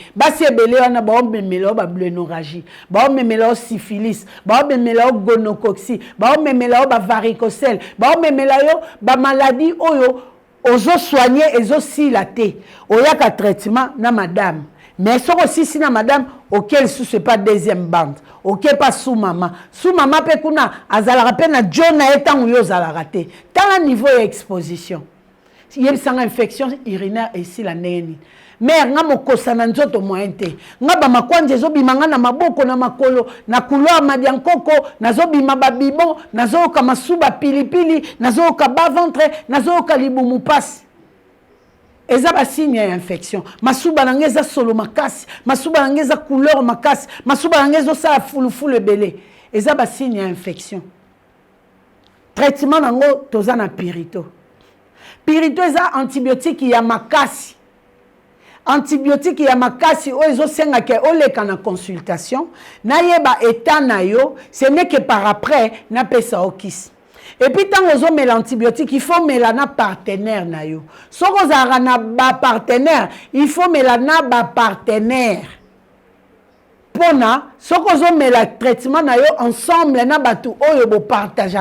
Speaker 6: wana ba omemela ba blénorragie ba omemela syphilis ba omemela gonocoxie ba omemela ba varicocèle ba omemela yo ba maladie oyo ozo soigner ezo silate oyaka traitement na madame mais soko si na madame auquel sous c'est pas deuxième bande OK pas sous maman pe kuna azala pe na jona etangu yo zala raté tant niveau exposition yeb sanga infection urinaire ici la neni mais nga mokosa na nzoto moente nga ba makwanje zo bimanga na maboko na makolo na couloir madiankoko nazo bima babibon nazo ka masuba pilipili nazo ka bas ventre nazo ka libumu passe eza ba signe ya infection masuba nangeza solo makasi masuba nangeza couleur makasi masuba nangezo sala fulufulu ebele eza ba signe ya infection traitement nango toza na pirito eza antibiotique ya makasi oyo ezosenga ke oleka na consultation nayeba état na yo ce n'est que par après na pesa okisi. Et puis, quand on met l'antibiotique, il faut mettre un partenaire. Si on a un partenaire, il faut mettre un partenaire. Si on met le traitement ensemble, on partage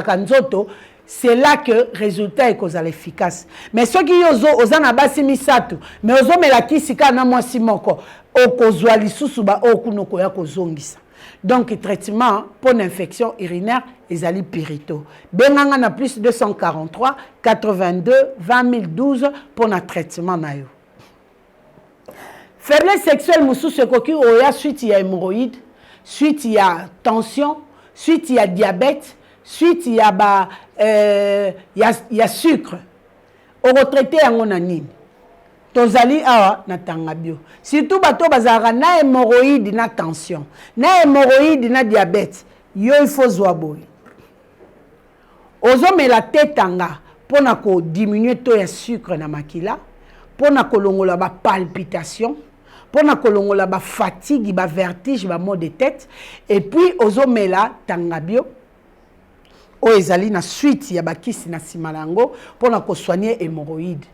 Speaker 6: c'est là que le résultat est efficace. Mais ceux qui ont un basi misato, mais ils ont la kisika na moi simoko, au kozwa lisusu ba okunoko ya kozongisa. Donc, le traitement pour l'infection urinaire, ils allaient pirito. Benanga na plus 243 82 20 012 pour notre traitement. Faiblesse sexuelle, moussou se cocu, oya suite il y a hémorroïde, suite il y a tension, suite il y a diabète, suite il y a sucre. Au retraité en onanine. Tozali awa na tangabio. Surtout bato bazara na hémorroïde na tension, na hémorroïde na diabète. Yo il faut zoaboy. Ozo me la tetanga pona ko diminuer to ya sucre na makila, pona ko longola ba palpitation, pona ko longola ba fatigue, ba vertige, ba mal de tête et puis ozo me la tangabio. O ezali na suite ya bakisi na simalango pona ko soigner hémorroïde.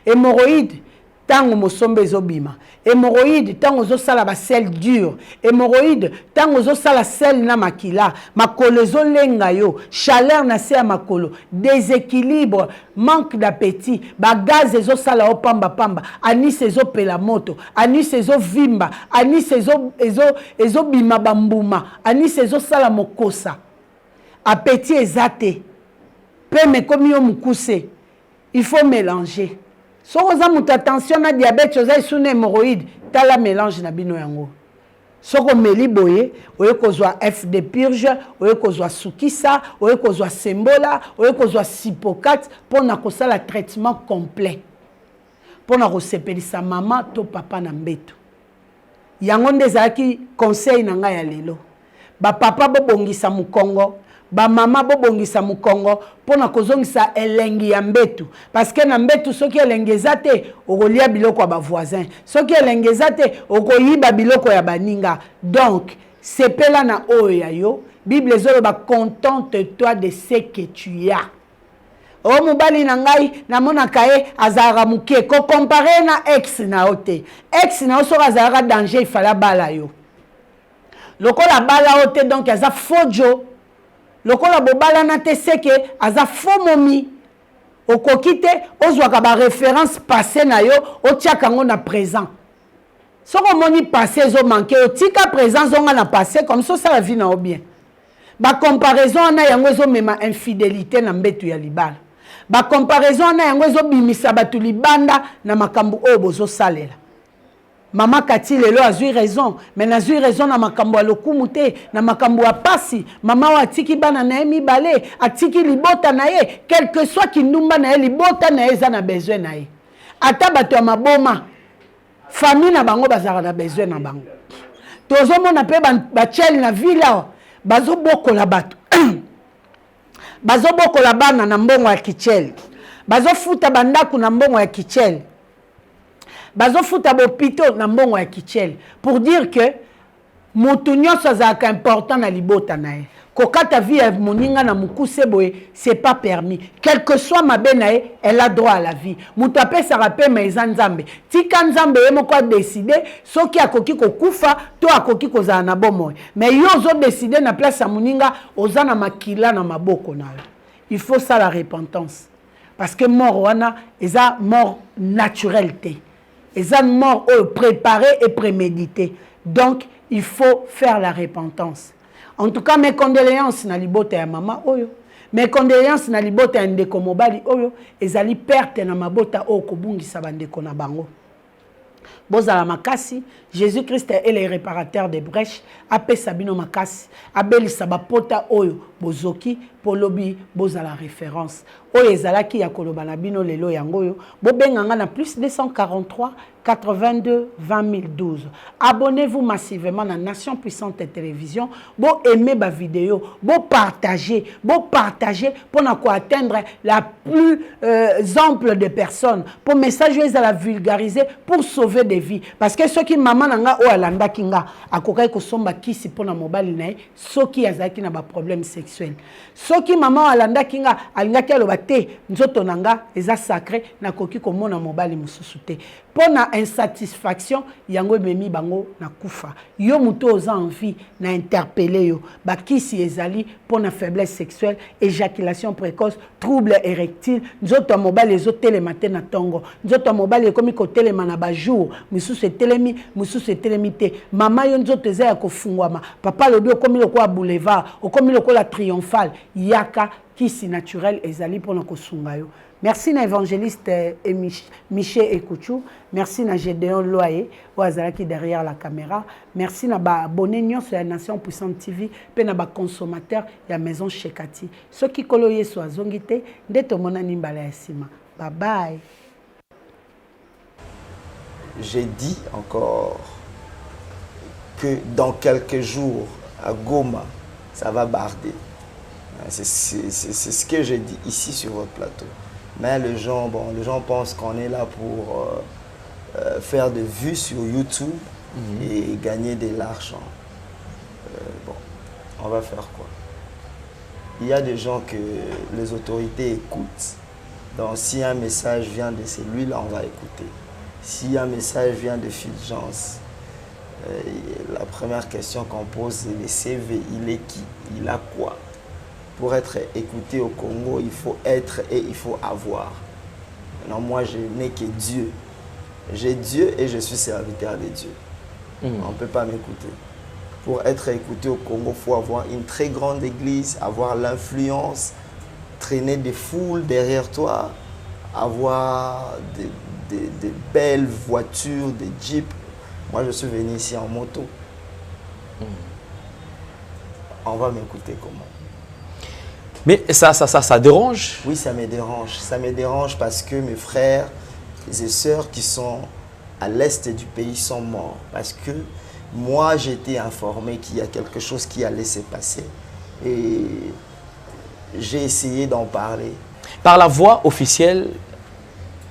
Speaker 6: Hémorroïde tango mosombe ezobima, hémorroïde tango ozosala ba sel dur, hémorroïde tango ozosala sel na makila, makolo ezolenga yo, chaleur na se ya makolo, déséquilibre, manque d'appétit, ba gaz ezosala opamba pamba, anis ezopela moto, anis ezovimba, anis ezobima bambuma, anis ezosala mokosa, appétit ezate, pe mekomi yo mukuse, il faut mélanger. Si vous avez attention à diabète, vous avez une hémorroïde, vous avez un mélange na bino yango. Si vous avez boye, vous avez FD purge, vous avez Sukisa, vous avez Sembola, vous avez Sipocat pour faire le traitement complet. Pour faire sa maman to papa na mbeto. Yango ndezaki conseil na nga ya lelo. Ba papa bo bongisa mu Congo. Ba mama bo bongisa mu Congo pona kozongisa elengi ya mbetu parce que na mbetu soki elengi ezate okolia biloko ya ba voisin soki elengi ezate okoyiba biloko ya baninga donc sepela na oyo ya yo Bible ezolo ba contente-toi de ce que tu as. O mobali na ngai na mona kae azara muke ko comparer na ex na ote ex na so azara danger il fallait bala yo lokola bala ote donc aza fojo. Lokola bobala na te seke aza faux momi okokite ozwaka ba référence passé na yo otiaka ngo na présent soko moni passé zo manqué otika présent zonga na passé comme ça la vie na bien ba comparaison na yango zo mema infidélité na mbetu ya libala ba comparaison na yango zo bimisa batu libanda na makambu oyo bozo salela. Maman Kati lelo azui raison, mais nazui raison na makambo alokumu te, na makambo apasi, maman wa atiki bana na emi bale, atiki libota na ye, quel que soit kindumba na ye libota na ye za na besoin na ye. Ata bato ya maboma, famille na bango bazara na besoin na bango. tozomona pe bachel na villa bazobokola bato bazobokola bana na mbongo ya kichele bazofuta bandaku na mbongo ya kichele bazofuta bopito na mbongo ya kichele pour dire que moto nyonso azalaka important na libota na ye kokata vie ya moninga na mokuse boye c'est pas permis quel que soit mabe na ye elle a droit à la vie moto apesaka pema eza nzambe tika nzambe ye moko adeside soki akoki kokufa to akoki kozala na bomoi mais yo ozodeside na place ya moninga oza na makila na maboko na yo il faut ça la repentance parce que mort wana eza mort naturelle te eza mort préparée et préméditée donc il faut faire la repentance. En tout cas, mes condoléances na libota ya mama oyo. Mes condoléances na libota ya ndeko mobali oyo. Ezali perte na mabota oyo kobungisa bandeko na bango. Bozala makasi, Jésus-Christ est le réparateur des brèches. Ape sabino makasi. Abeli sabapota oyo. Bozoki, polobi, bozala référence. Oyo ezalaki ya koloba na bino lelo yangoyo. Bobenganga na plus 243 82 20 012. Abonnez-vous massivement à Nation Puissante Télévision. Bon aimer ma vidéo, bon partager pour atteindre la plus ample de personnes. Pour message à la vulgariser pour sauver des vies. Parce que ceux qui maman nanga o alanda kinga akokai ko somba kisi pour na mobile nae ceux qui azaki na ba problème sexuel. Ceux qui maman alanda kinga alingaki aloba te nzoto nanga eza sacré na koki ko mona mobile mususu te. Pour na insatisfaction yango memi bango na kufa yo muto oza envie na interpeller yo bakisi ezali pour na faiblesse sexuelle éjaculation précoce trouble érectile nzoto mobile ezotele matin na tongo nzoto mobile ekomi ko telema na ba jour misusu etelemi te mama yo nzoto eza ya kofungwama papa lobi okomi lokola boulevard okomi lokola triomphal yaka kisi naturel ezali pour na kosunga yo. Merci à l'évangéliste Michel Ekouchou. Merci à Gédéon Loaye, qui est derrière la caméra. Merci à l'abonné sur la Nation Puissante TV, et à les consommateurs de la maison Chekati. Ceux qui coloyent sur la zone, bye bye.
Speaker 4: J'ai dit encore que dans quelques jours, à Goma, ça va barder. C'est ce que j'ai dit ici sur votre plateau. Mais les gens pensent qu'on est là pour faire des vues sur YouTube et gagner de l'argent. Bon, on va faire quoi? Il y a des gens que les autorités écoutent. Donc si un message vient de celui-là, on va écouter. Si un message vient de Fulgence, la première question qu'on pose, c'est le CV, il est qui? Il a quoi? Pour être écouté au Congo, il faut être et il faut avoir. Non, moi, je n'ai que Dieu. J'ai Dieu et je suis serviteur de Dieu. On ne peut pas m'écouter. Pour être écouté au Congo, il faut avoir une très grande église, avoir l'influence, traîner des foules derrière toi, avoir des belles voitures, des jeeps. Moi, je suis venu ici en moto. On va m'écouter comment?
Speaker 2: Mais ça dérange?
Speaker 4: Oui, ça me dérange. Ça me dérange parce que mes frères et sœurs qui sont à l'est du pays sont morts. Parce que moi, j'ai été informé qu'il y a quelque chose qui allait se passer. Et j'ai essayé d'en parler.
Speaker 2: Par la voie officielle,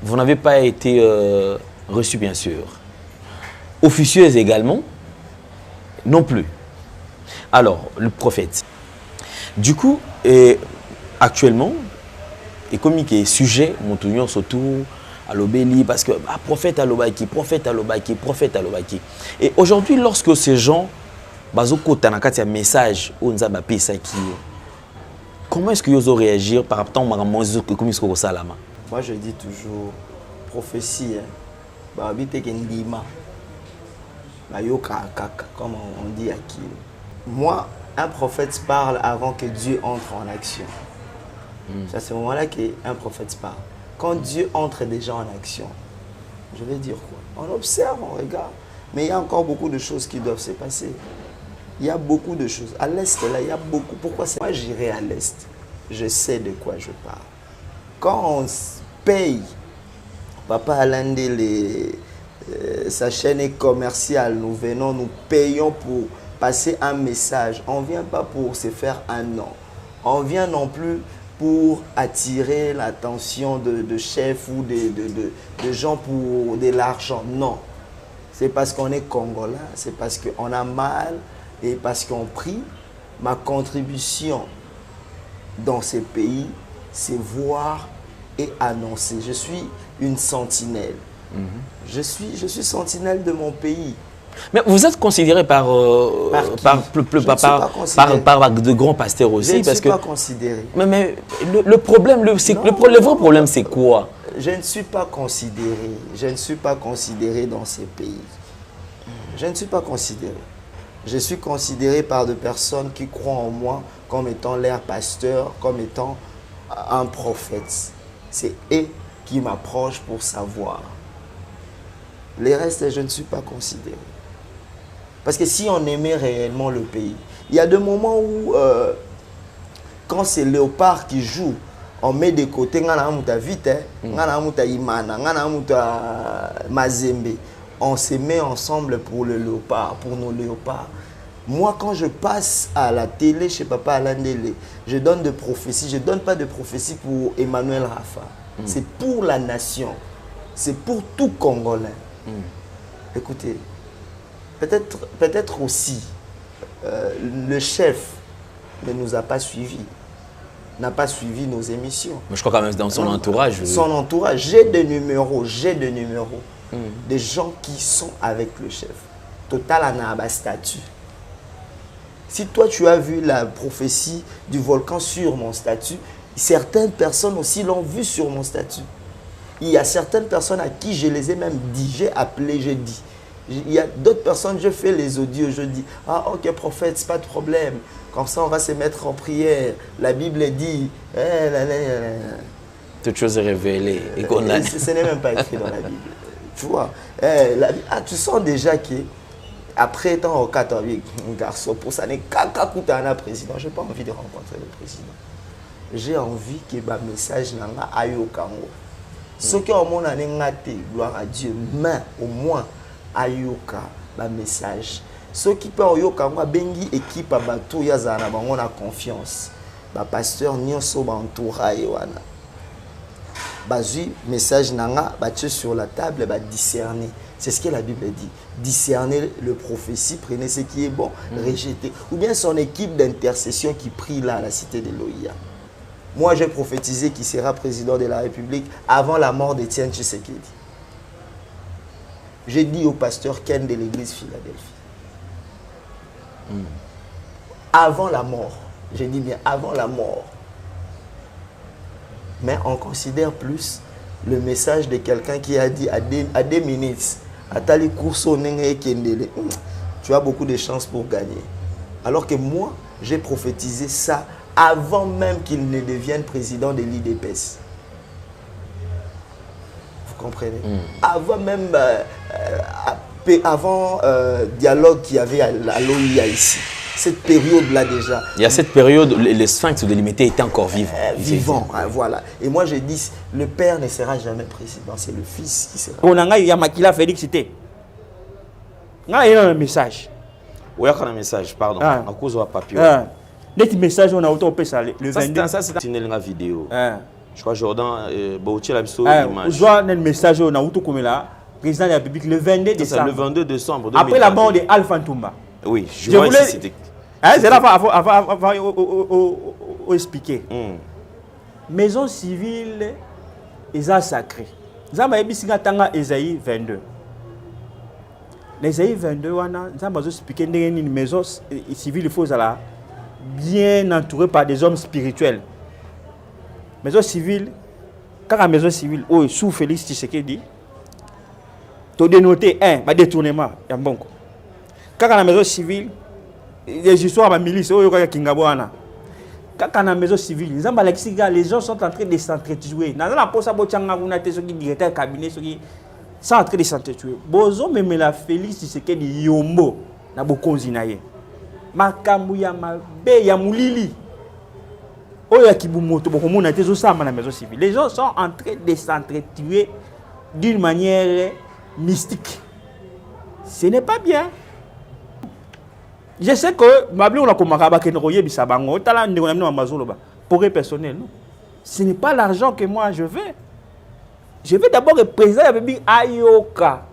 Speaker 2: vous n'avez pas été reçu, bien sûr. Officieuse également, non plus. Alors, le prophète. Du coup, actuellement, et comme il est sujet, mon tougnon surtout à l'obéli, parce que prophète à l'obaki, prophète à l'obaki, prophète à l'obaki. Et aujourd'hui, lorsque ces gens, bazoko tanakati un message, comment est-ce qu'ils osent réagir par rapport à comme ils sont salama?
Speaker 4: Moi, je dis toujours prophétie, comme on dit à qui. Moi, un prophète parle avant que Dieu entre en action. C'est à ce moment-là qu'un prophète parle. Quand Dieu entre déjà en action, je vais dire quoi? On observe, on regarde. Mais il y a encore beaucoup de choses qui doivent se passer. Il y a beaucoup de choses. À l'Est, là, il y a beaucoup. Pourquoi c'est moi j'irai à l'Est? Je sais de quoi je parle. Quand on paye, Papa Alande sa chaîne est commerciale. Nous venons, nous payons pour passer un message. On ne vient pas pour se faire un nom. On vient non plus pour attirer l'attention de chefs ou de gens pour de l'argent. Non. C'est parce qu'on est Congolais, c'est parce qu'on a mal et parce qu'on prie. Ma contribution dans ces pays, c'est voir et annoncer. Je suis une sentinelle. Je suis sentinelle de mon pays.
Speaker 2: Mais vous êtes considéré par de grands pasteurs aussi.
Speaker 4: Je ne suis pas considéré.
Speaker 2: Mais le problème, le vrai problème, c'est quoi?
Speaker 4: Je ne suis pas considéré. Je ne suis pas considéré dans ces pays. Je ne suis pas considéré. Je suis considéré par des personnes qui croient en moi comme étant leur pasteur, comme étant un prophète. C'est eux qui m'approchent pour savoir. Les restes, je ne suis pas considéré. Parce que si on aimait réellement le pays, il y a des moments où, quand c'est Léopard qui joue, on met de côté on se met ensemble pour le Léopard, pour nos léopards. Moi, quand je passe à la télé chez Papa Alain Dele, je donne des prophéties. Je ne donne pas de prophéties pour Emmanuel Rafa. C'est pour la nation. C'est pour tout Congolais. Écoutez, peut-être aussi, le chef ne nous a pas suivis, n'a pas suivi nos émissions.
Speaker 2: Mais je crois quand même dans son entourage.
Speaker 4: Son entourage, j'ai des numéros. Des gens qui sont avec le chef. Total Anaba statut. Si toi tu as vu la prophétie du volcan sur mon statut, certaines personnes aussi l'ont vu sur mon statut. Il y a certaines personnes à qui je les ai même dit, j'ai appelé, j'ai dit. Il y a d'autres personnes, je fais les audios, je dis, ah ok prophète, c'est pas de problème. Comme ça on va se mettre en prière. La Bible dit,
Speaker 2: toute chose est révélée.
Speaker 4: Ce n'est même pas écrit dans la Bible. Tu vois, tu sens déjà que après tant au catholique, un garçon, pour ça n'est qu'à un président. Je n'ai pas envie de rencontrer le président. J'ai envie que le message aille au Congo. Ce qui est au monde, gloire à Dieu, mais au moins aille au message. Ce qui peut au Congo, bengi équipe à bateau, yazana, on a confiance. Pasteur Nyonso entourage wana. Bazui message nanga battu sur la table ba discerner. C'est ce que la Bible dit. Discerner le prophétie, prenez ce qui est bon, rejetez. Ou bien son équipe d'intercession qui prie là à la cité de l'OIA. Moi j'ai prophétisé qu'il sera président de la République avant la mort d'Étienne Tshisekedi. J'ai dit au pasteur Ken de l'église Philadelphie. Avant la mort. J'ai dit bien avant la mort. Mais on considère plus le message de quelqu'un qui a dit à des minutes, tu as beaucoup de chances pour gagner. Alors que moi, j'ai prophétisé ça avant même qu'il ne devienne président de l'IDPS. Vous comprenez? Avant même, avant dialogue qu'il y avait à l'OIA ici. Cette période-là déjà.
Speaker 2: Il y a cette période, les sphinx de l'imité étaient encore vivants.
Speaker 4: Vivants, voilà. Et moi j'ai dit, le père ne sera jamais président, c'est le fils qui sera.
Speaker 5: On a eu Makila Félixité. On a eu un message.
Speaker 2: Oui, il y a un message, pardon. À cause de papier.
Speaker 5: Le message, on a autant ça le 22.
Speaker 2: Ça, c'est une vidéo. Je crois Jordan, Bauti l'a vu
Speaker 5: l'image. On a un message, on a autant comme là, président de la République, le 22 décembre.
Speaker 2: Le 22 décembre.
Speaker 5: Après la mort de Alpha Ntoumba.
Speaker 2: Oui,
Speaker 5: je voulais. C'est là avant expliquer. Maison civile, ils ont sacré. Ils ont dit Esaïe 22. Esaïe 22, ils ont expliqué une maison civile, il faut bien entourée par des hommes spirituels. Maison civile, quand la maison civile, sous Félix Tshisekedi, tu as dénoté un détournement. Quand la maison civile, les histoires de milice, quand la maison civile, les gens sont en train de s'entretuer. Dans la poste, directeur cabinet, sont en train de s'entretuer. Bozo même la Félix Tshisekedi Yombo, na bokonzinaye. Makambu ya mabe ya mulili. Oya kibumoto bokomona tezo sama na maison civile. Les gens sont en train de s'entretuer d'une manière mystique. Ce n'est pas bien. Je sais que pour personnel, non. Ce n'est pas l'argent que moi je veux. Je veux d'abord représenter Ayoka.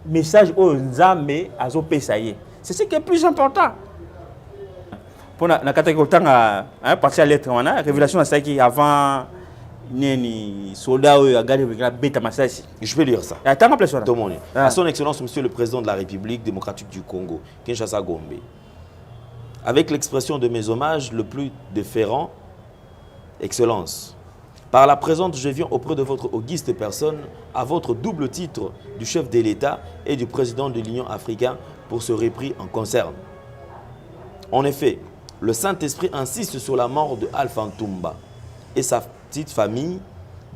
Speaker 5: Message au Nzambe azo pesaye. C'est ce qui est plus important. Pour la catégorie partie à lettre, révélation à ça qui avant ni soldat ou regarder la bête massage.
Speaker 2: Je vais lire ça.
Speaker 5: Attends, place
Speaker 2: Tout le monde. À son excellence Monsieur le président de la République démocratique du Congo, Kinshasa Gombe. Avec l'expression de mes hommages le plus déférent, Excellence, par la présente, je viens auprès de votre auguste personne à votre double titre du chef de l'État et du président de l'Union africaine pour ce repris en concerne. En effet, le Saint-Esprit insiste sur la mort de Alpha Ntumba et sa petite famille,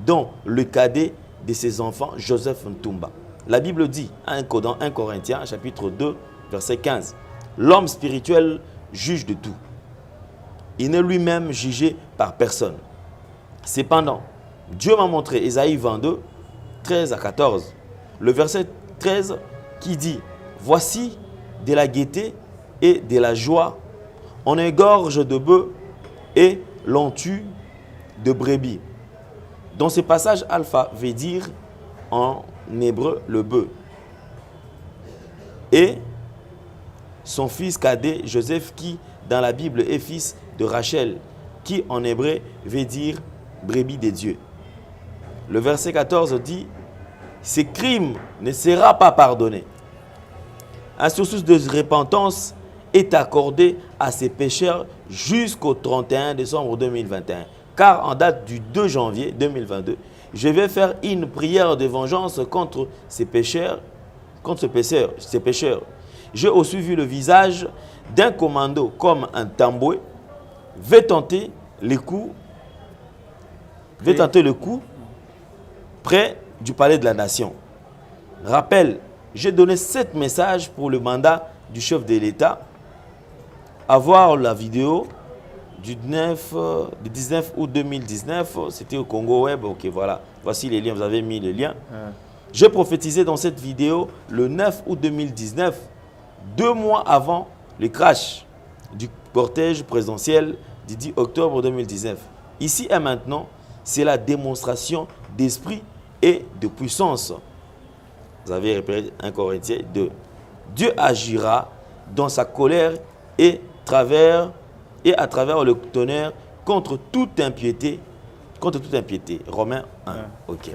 Speaker 2: dont le cadet de ses enfants, Joseph Ntumba. La Bible dit, dans 1 Corinthiens, chapitre 2, verset 15, « L'homme spirituel juge de tout. Il n'est lui-même jugé par personne. Cependant, Dieu m'a montré, Ésaïe 22, 13 à 14, le verset 13 qui dit, « Voici de la gaieté et de la joie, on égorge de bœufs et l'on tue de brebis. » Dans ce passage, Alpha veut dire en hébreu le bœuf. Et son fils cadet Joseph qui dans la Bible est fils de Rachel, qui en hébreu veut dire brebis des dieux. Le verset 14 dit, ce crime ne sera pas pardonné. Un sursis de repentance est accordé à ces pécheurs jusqu'au 31 décembre 2021. Car en date du 2 janvier 2022, je vais faire une prière de vengeance contre ces pécheurs, ces pécheurs. J'ai aussi vu le visage d'un commando comme un tamboué, veut tenter le coup près du palais de la nation. Rappel, j'ai donné 7 messages pour le mandat du chef de l'État. Avoir la vidéo du 19 août 2019, c'était au Congo Web. Ok, voilà. Voici les liens, vous avez mis les liens. J'ai prophétisé dans cette vidéo le 9 août 2019, 2 mois avant le crash du cortège présidentiel du 10 octobre 2019. Ici et maintenant, c'est la démonstration d'esprit et de puissance. Vous avez repéré 1 Corinthiens 2. Dieu agira dans sa colère et à travers le tonnerre contre toute impiété. Romains 1. Ok.